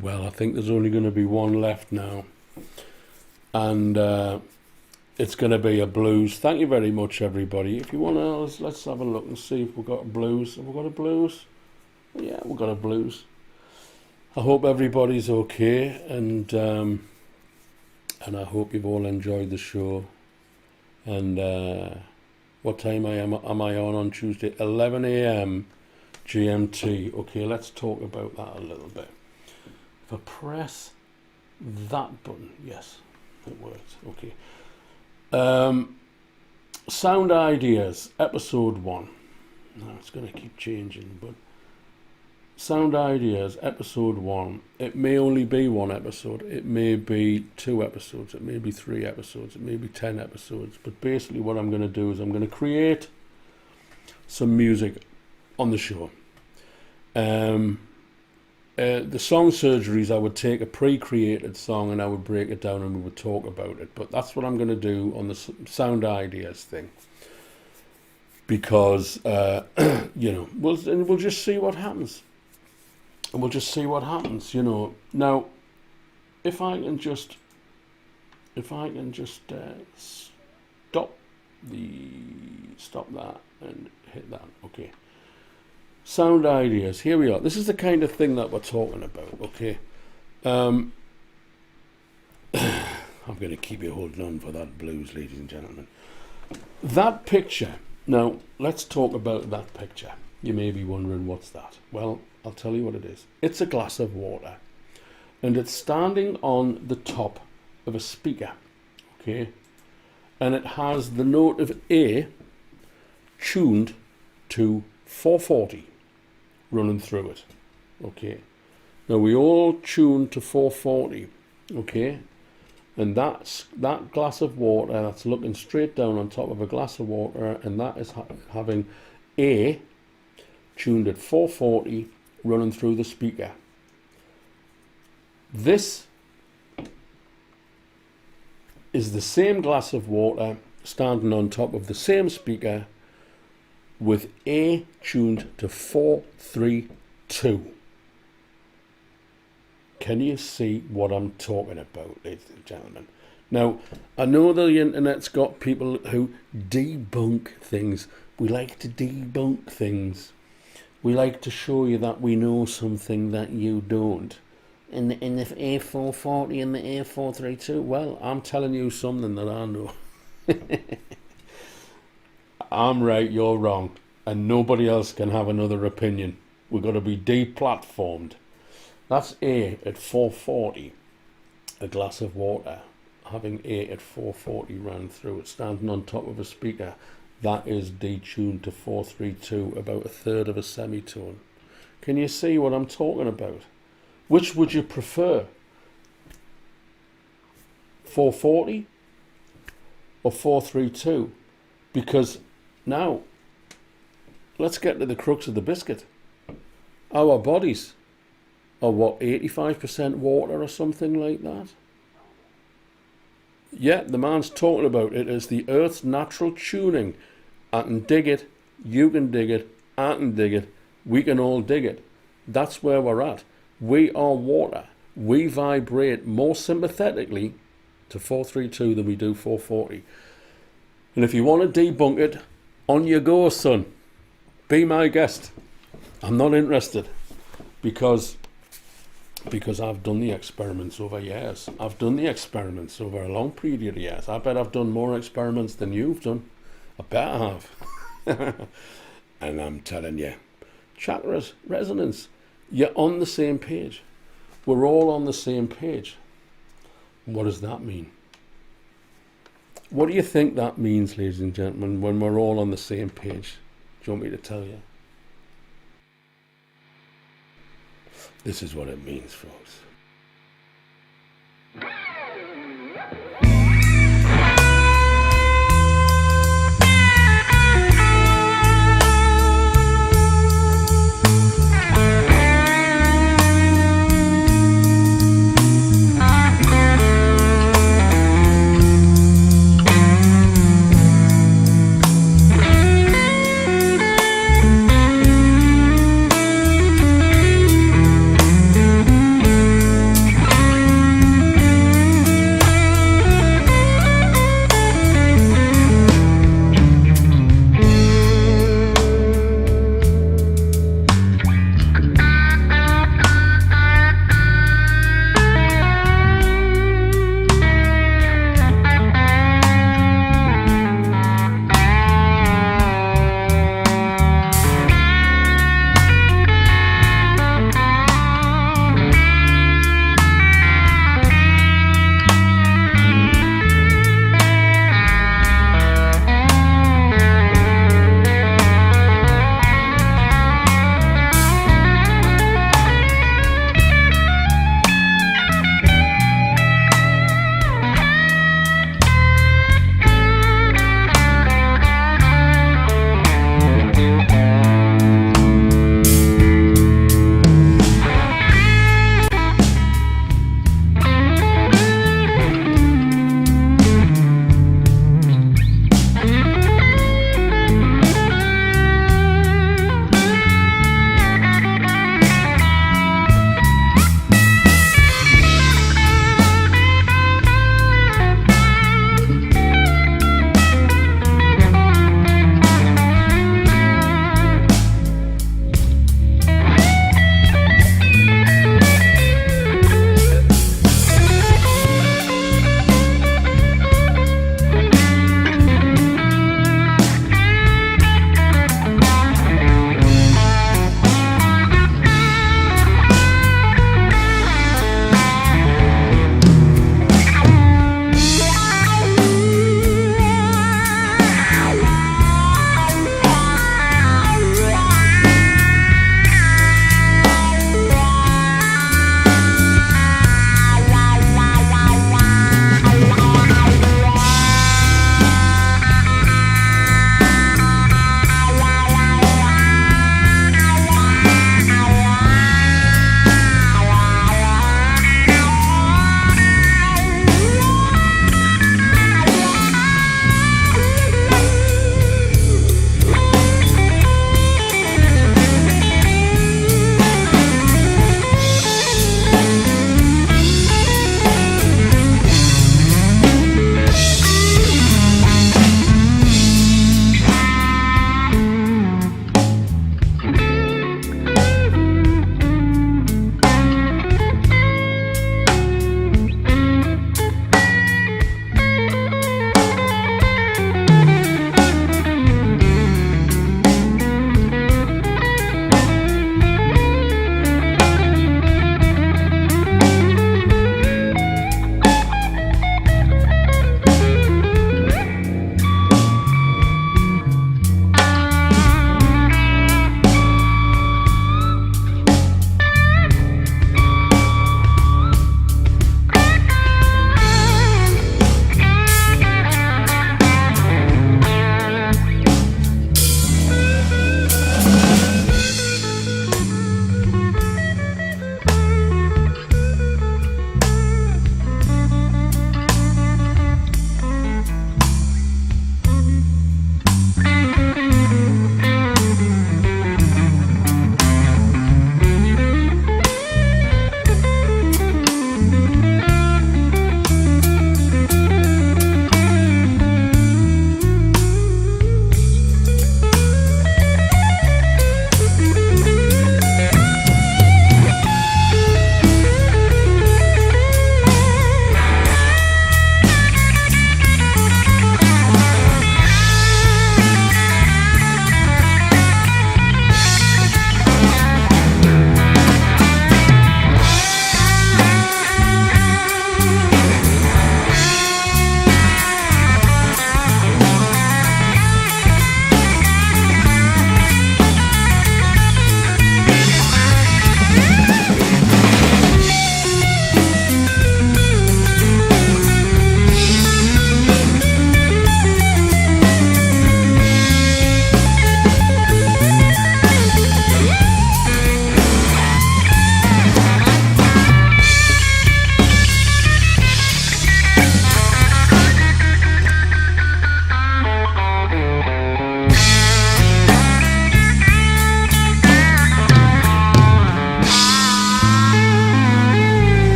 Well, I think there's only going to be one left now. And it's going to be a blues. Thank you very much, everybody. If you want to, let's have a look and see if we've got a blues. Have we got a blues? Yeah, we've got a blues. I hope everybody's okay, and I hope you've all enjoyed the show. And what time am I on Tuesday? 11 a.m. GMT. Okay, let's talk about that a little bit. If I press that button, yes, it works. Okay. Sound Ideas, episode 1. Now it's going to keep changing, but Sound Ideas, episode 1. It may only be one episode. It may be 2 episodes. It may be 3 episodes. It may be 10 episodes. But basically what I'm going to do is I'm going to create some music on the show. The song surgeries, I would take a pre-created song and I would break it down and we would talk about it. But that's what I'm going to do on the Sound Ideas thing. Because, you know, we'll just see what happens. And we'll just see what happens, you know. Now, if I can just stop that and hit that. Okay. Sound Ideas. Here we are. This is the kind of thing that we're talking about. Okay. I'm going to keep you holding on for that blues, ladies and gentlemen. That picture. Now, let's talk about that picture. You may be wondering, what's that? Well, I'll tell you what it is. It's a glass of water. And it's standing on the top of a speaker. Okay. And it has the note of A tuned to 440 running through it. Okay. Now we all tune to 440. Okay. And that glass of water, that's looking straight down on top of a glass of water, and that is having A tuned at 440 running through the speaker. This is the same glass of water standing on top of the same speaker with A tuned to 432. Can you see what I'm talking about, ladies and gentlemen? Now, I know the internet's got people who debunk things. We like to debunk things. We like to show you that we know something that you don't. In the A440 and the A432, well, I'm telling you something that I know. I'm right, you're wrong, and nobody else can have another opinion. We've got to be deplatformed. That's A at 440, a glass of water, having A at 440 ran through it, standing on top of a speaker. That is detuned to 432, about a third of a semitone. Can you see what I'm talking about? Which would you prefer? 440 or 432? Because now, let's get to the crux of the biscuit. Our bodies are what, 85% water or something like that? Yeah, the man's talking about it as the Earth's natural tuning. I can dig it, you can dig it, I can dig it, we can all dig it. That's where we're at. We are water. We vibrate more sympathetically to 432 than we do 440. And if you want to debunk it, on you go, son. Be my guest. I'm not interested because I've done the experiments over years. I've done the experiments over a long period of years. I bet I've done more experiments than you've done. I bet I have. And I'm telling you, chakras, resonance, you're on the same page. We're all on the same page. What does that mean? What do you think that means, ladies and gentlemen, when we're all on the same page? Do you want me to tell you? This is what it means, folks.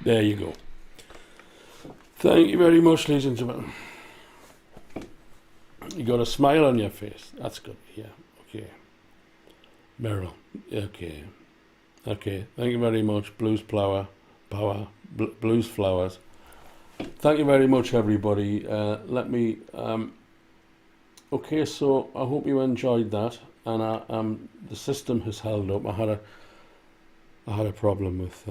There you go. Thank you very much, ladies and gentlemen. You got a smile on your face. That's good. Yeah. Okay. Meryl. Okay. Okay. Thank you very much. Blues Flowers. Thank you very much, everybody. Let me. Okay, so I hope you enjoyed that, and the system has held up. I had a problem with.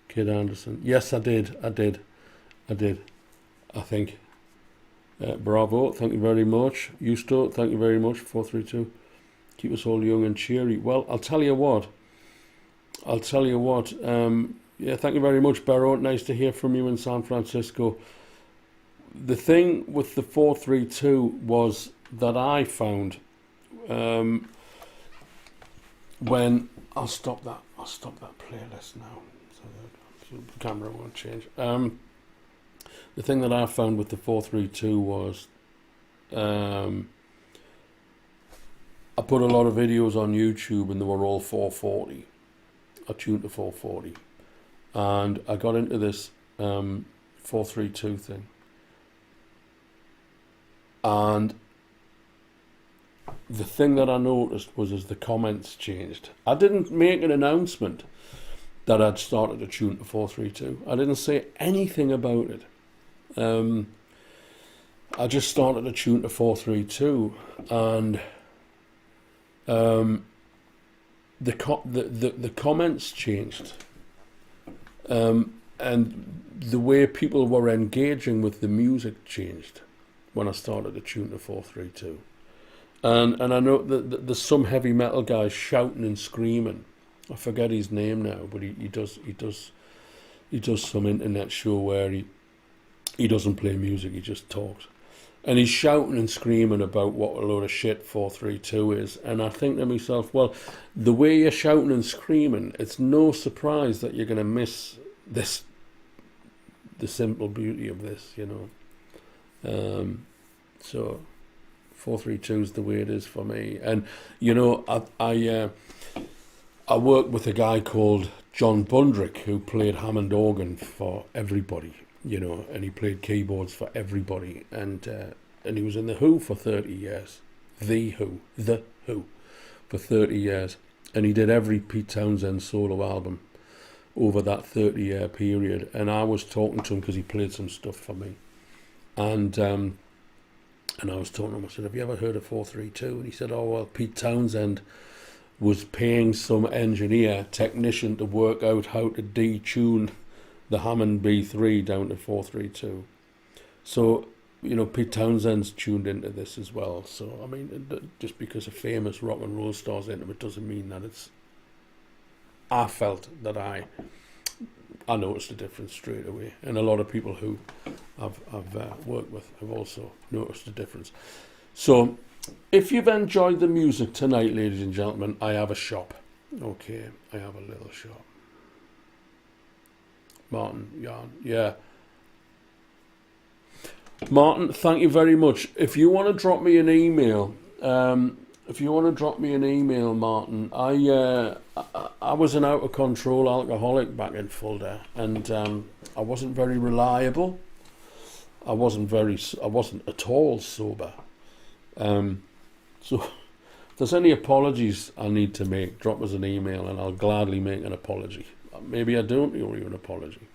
Kid Anderson. Yes, I did. I think. Bravo. Thank you very much. Justo, thank you very much. 432. Keep us all young and cheery. Well, I'll tell you what. Yeah, thank you very much, Barrow. Nice to hear from you in San Francisco. The thing with the 432 was that I found when I'll stop that playlist now. So the camera won't change. The thing that I found with the 432 was I put a lot of videos on YouTube and they were all 440. I tuned to 440. And I got into this 432 thing. And the thing that I noticed was as the comments changed. I didn't make an announcement that I'd started to tune to 432. I didn't say anything about it. I just started to tune to 432, and the comments changed, and the way people were engaging with the music changed when I started to tune to 432. And I know that there's some heavy metal guys shouting and screaming. I forget his name now, but he does some internet show where he doesn't play music, he just talks. And he's shouting and screaming about what a load of shit 432 is. And I think to myself, well, the way you're shouting and screaming, it's no surprise that you're going to miss the simple beauty of this, you know. So 432 is the way it is for me. And, you know, I worked with a guy called John Bundrick who played Hammond organ for everybody. You know, and he played keyboards for everybody, and he was in the Who for 30 years, the Who for 30 years, and he did every Pete Townsend solo album over that 30-year period. And I was talking to him because he played some stuff for me, and I was talking to him. I said, "Have you ever heard of 432?" And he said, "Oh well, Pete Townsend was paying some engineer technician to work out how to detune the Hammond B3 down to 432. So, you know, Pete Townsend's tuned into this as well. So, I mean, just because a famous rock and roll star's into it doesn't mean that it's... I felt that I noticed a difference straight away. And a lot of people who I've worked with have also noticed a difference. So, if you've enjoyed the music tonight, ladies and gentlemen, I have a shop. Okay, I have a little shop. Martin, yeah. Martin, thank you very much. If you want to drop me an email, Martin, I was an out of control alcoholic back in Fulda, and I wasn't very reliable. I wasn't at all sober. So if there's any apologies I need to make, drop us an email and I'll gladly make an apology. Maybe I don't owe you an apology.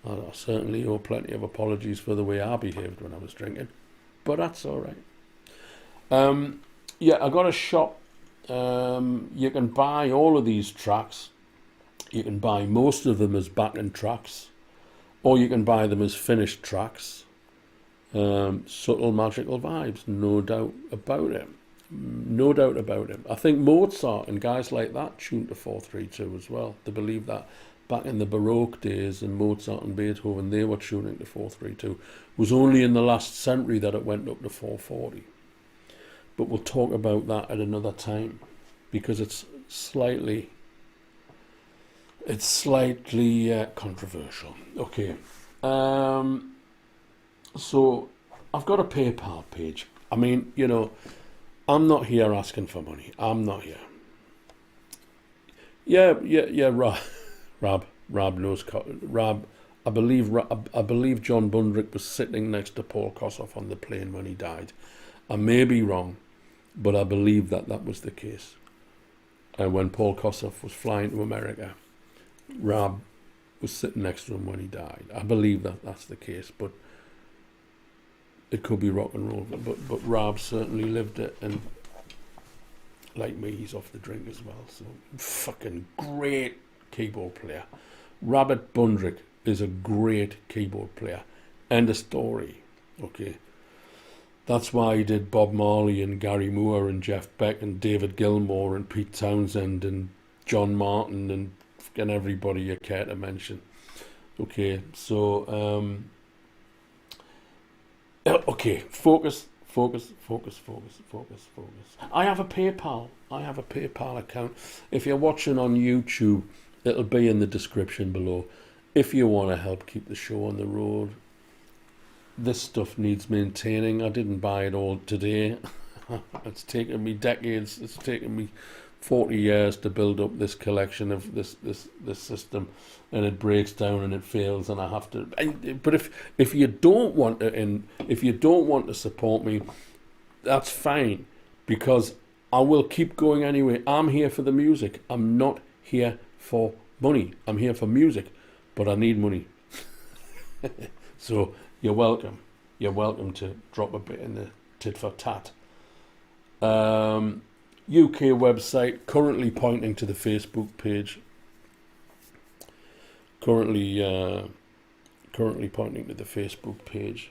I certainly owe plenty of apologies for the way I behaved when I was drinking, but that's all right. Yeah, I got a shop. You can buy all of these tracks. You can buy most of them as backing tracks, or you can buy them as finished tracks. Subtle magical vibes, no doubt about it. No doubt about it. I think Mozart and guys like that tuned to 432 as well. They believe that back in the Baroque days, and Mozart and Beethoven, they were tuning to 432. It was only in the last century that it went up to 440. But we'll talk about that at another time, because it's slightly controversial. Okay. So I've got a PayPal page. I mean, you know, I'm not here asking for money. I'm not here. Yeah. Rob knows. Rob, I believe John Bundrick was sitting next to Paul Kossoff on the plane when he died. I may be wrong, but I believe that was the case. And when Paul Kossoff was flying to America, Rob was sitting next to him when he died. I believe that's the case, but it could be rock and roll. But Rob certainly lived it, and like me, he's off the drink as well. So fucking great keyboard player. Robert Bundrick is a great keyboard player. End of story. Okay. That's why he did Bob Marley and Gary Moore and Jeff Beck and David Gilmour and Pete Townsend and John Martin and fucking everybody you care to mention. Okay, so okay, focus. I have a PayPal account. If you're watching on YouTube, it'll be in the description below. If you want to help keep the show on the road, this stuff needs maintaining. I didn't buy it all today. It's taken me decades. It's taken me 40 years to build up this collection of this system, and it breaks down and it fails, and I have to. But if you don't want to support me, that's fine, because I will keep going anyway. I'm here for the music. I'm not here for money. I'm here for music, but I need money. So you're welcome. You're welcome to drop a bit in the tit for tat. UK website, currently pointing to the Facebook page. Currently pointing to the Facebook page.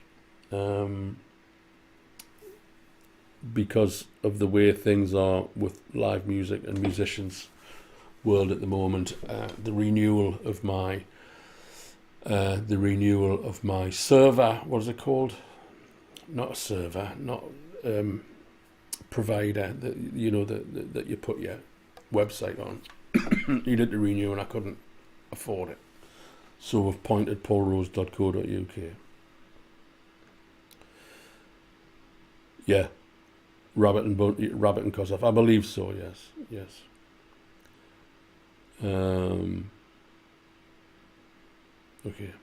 Because of the way things are with live music and musicians world at the moment, the renewal of my server, what is it called? Not a server, not provider that that you put your website on. Needed to renew, and I couldn't afford it, so we've pointed paulrose.co.uk. Yeah, Rabbit and Kossoff, I believe so. Yes. Okay.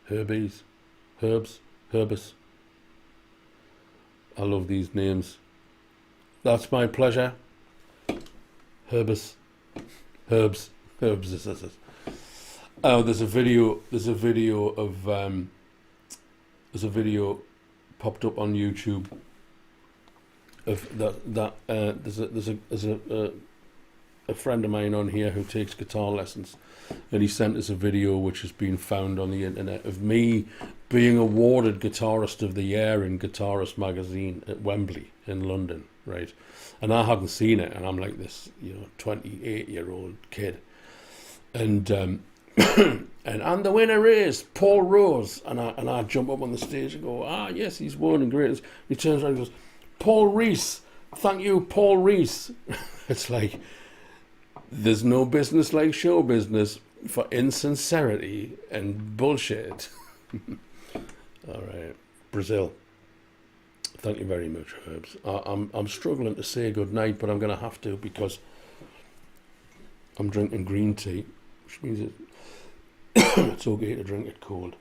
Herbus. I love these names. That's my pleasure. Herbs. Oh, there's a video popped up on YouTube of there's a friend of mine on here who takes guitar lessons, and he sent us a video which has been found on the internet of me being awarded Guitarist of the Year in Guitarist magazine at Wembley in London, right? And I hadn't seen it, and I'm like this 28-year-old kid, and and the winner is Paul Rose, and I jump up on the stage and go, yes, he's won and great. He turns around and goes, Paul Rees, thank you, Paul Rees. It's like, there's no business like show business for insincerity and bullshit. All right, Brazil. Thank you very much, Herbs. I'm struggling to say good night, but I'm going to have to, because I'm drinking green tea, which means it's okay to drink it cold.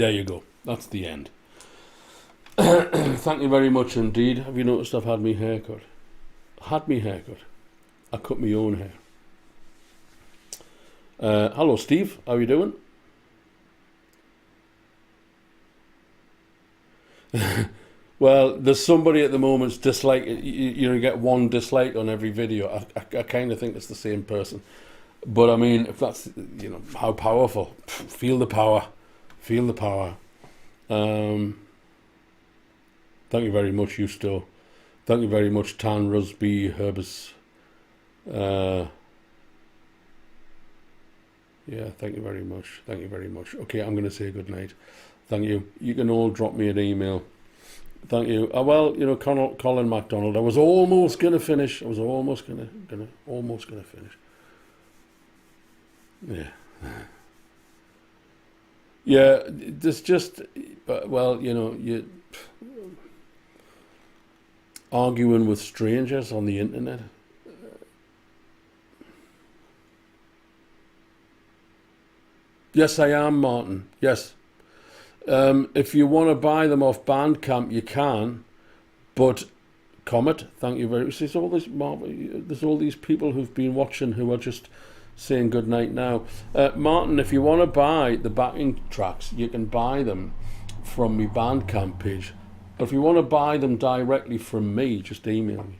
There you go. That's the end. Thank you very much indeed. Have you noticed I've had my hair cut? I cut my own hair. Hello, Steve. How are you doing? Well, there's somebody at the moment's dislike. You get one dislike on every video. I kind of think it's the same person. But I mean, if that's, how powerful. Feel the power. Feel the power. Thank you very much, Justo. Thank you very much, Tan Rusby Herbis. Yeah, thank you very much. Thank you very much. Okay, I'm going to say good night. Thank you. You can all drop me an email. Thank you. Well, Colin MacDonald. I was almost going to finish. Almost going to finish. Yeah. Yeah, there's just, well, you arguing with strangers on the internet. Yes, I am, Martin. Yes. If you want to buy them off Bandcamp, you can. But Comet, thank you very much. There's all these people who've been watching who are just saying good night now. Martin, if you want to buy the backing tracks, you can buy them from my Bandcamp page. But if you want to buy them directly from me, just email me,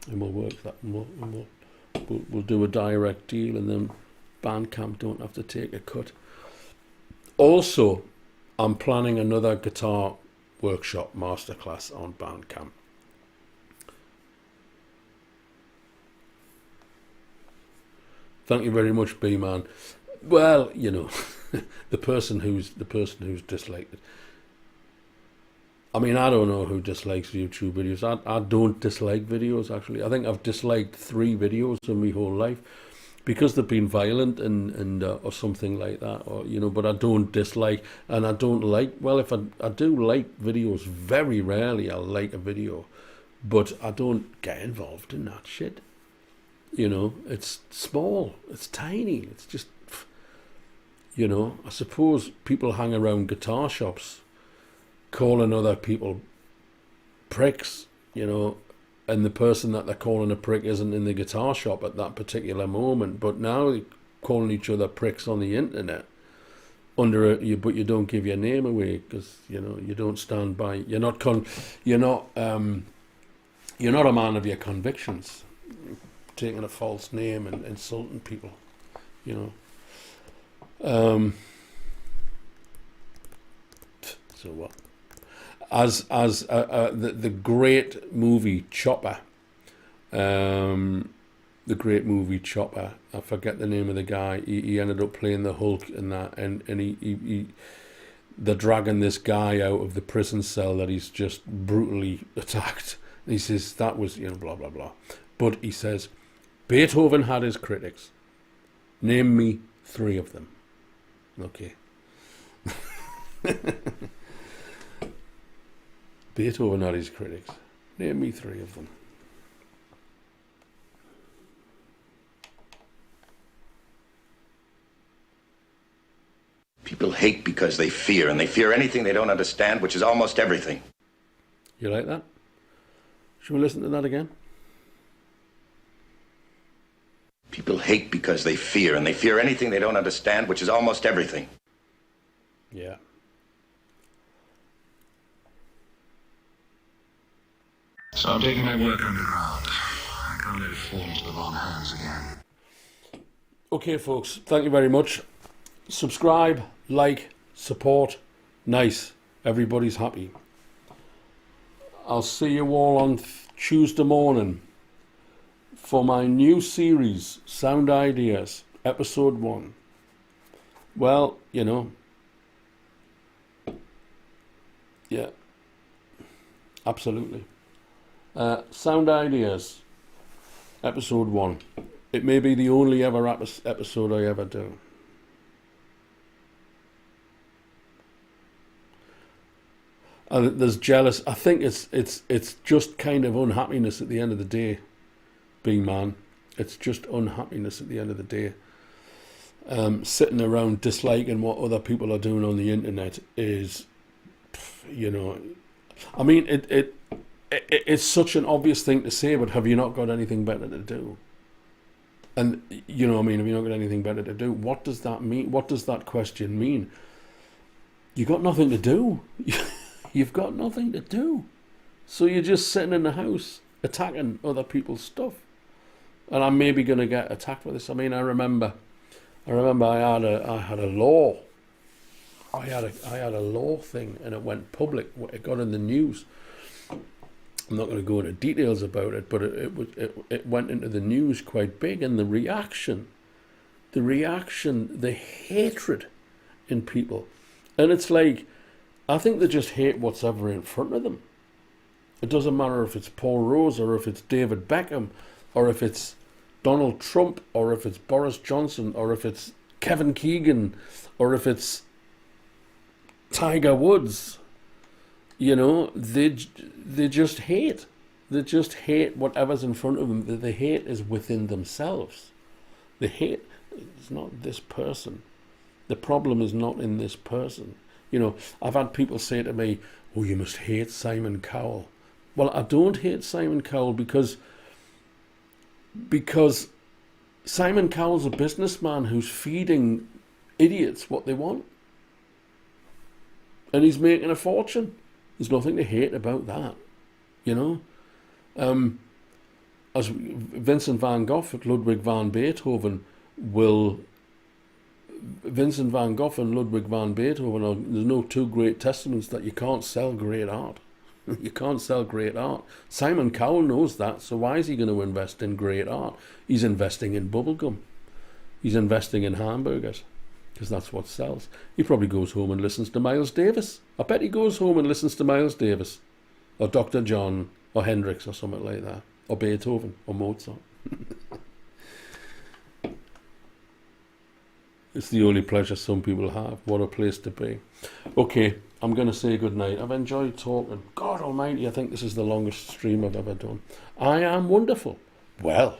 and we'll work that. And we'll do a direct deal, and then Bandcamp don't have to take a cut. Also, I'm planning another guitar workshop masterclass on Bandcamp. Thank you very much, B-Man. Well, the person who's disliked it. I mean, I don't know who dislikes YouTube videos. I don't dislike videos, actually. I think I've disliked 3 videos in my whole life because they've been violent and or something like that, or but I don't dislike, and I don't like. Well, if I do like videos, very rarely I'll like a video, but I don't get involved in that shit. It's small, it's tiny, it's just, I suppose people hang around guitar shops calling other people pricks, and the person that they're calling a prick isn't in the guitar shop at that particular moment, but now they're calling each other pricks on the internet but you don't give your name away because, you don't stand by, you're not a man of your convictions, taking a false name and insulting people, so what? As the great movie Chopper, I forget the name of the guy. He ended up playing the Hulk in that, and they're dragging this guy out of the prison cell that he's just brutally attacked. And he says that was blah blah blah, but he says Beethoven had his critics. Name me 3 of them. Okay. Beethoven had his critics. Name me 3 of them. People hate because they fear, and they fear anything they don't understand, which is almost everything. You like that? Should we listen to that again? People hate because they fear, and they fear anything they don't understand, which is almost everything. Yeah. So I'm taking my work underground. I can't let it fall into the wrong hands again. Okay, folks, thank you very much. Subscribe, like, support. Nice. Everybody's happy. I'll see you all on Tuesday morning for my new series, Sound Ideas, episode 1. Well, yeah, absolutely. Sound Ideas, episode 1. It may be the only ever episode I ever do. And there's jealous. I think it's just kind of unhappiness at the end of the day, being man. It's just unhappiness at the end of the day. sitting around disliking what other people are doing on the internet is, you know, I mean, it's such an obvious thing to say, but have you not got anything better to do? And, you know, I mean, have you not got anything better to do? What does that mean? What does that question mean? You got nothing to do. You've got nothing to do. So you're just sitting in the house attacking other people's stuff. And I'm maybe going to get attacked with this. I mean, I remember I had a law. I had a law thing, and it went public. It got in the news. I'm not going to go into details about it, but it went into the news quite big, and the reaction, the hatred in people, and it's like, I think they just hate what's ever in front of them. It doesn't matter if it's Paul Rose, or if it's David Beckham, or if it's Donald Trump, or if it's Boris Johnson, or if it's Kevin Keegan, or if it's Tiger Woods. You know, they just hate. They just hate whatever's in front of them. The hate is within themselves. The hate is not this person. The problem is not in this person. You know, I've had people say to me, "Oh, you must hate Simon Cowell." Well, I don't hate Simon Cowell because Simon Cowell's a businessman who's feeding idiots what they want. And he's making a fortune. There's nothing to hate about that, you know. As Vincent van Gogh, Ludwig van Beethoven Vincent van Gogh and Ludwig van Beethoven are, there's no two great testaments that you can't sell great art. You can't sell great art. Simon Cowell knows that, so why is he going to invest in great art? He's investing in bubblegum. He's investing in hamburgers, because that's what sells. He probably goes home and listens to Miles Davis. I bet he goes home and listens to Miles Davis, or Dr. John, or Hendrix, or something like that, or Beethoven, or Mozart. It's the only pleasure some people have. What a place to be. Okay, I'm going to say good night. I've enjoyed talking. God almighty, I think this is the longest stream I've ever done. I am wonderful. Well,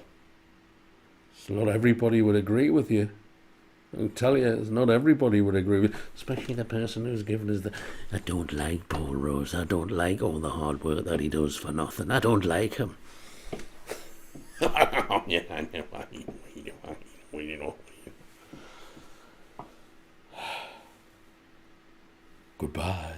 so not everybody would agree with you. I'll tell you, not everybody would agree with, especially the person who's given us I don't like Paul Rose. I don't like all the hard work that he does for nothing. I don't like him. Goodbye.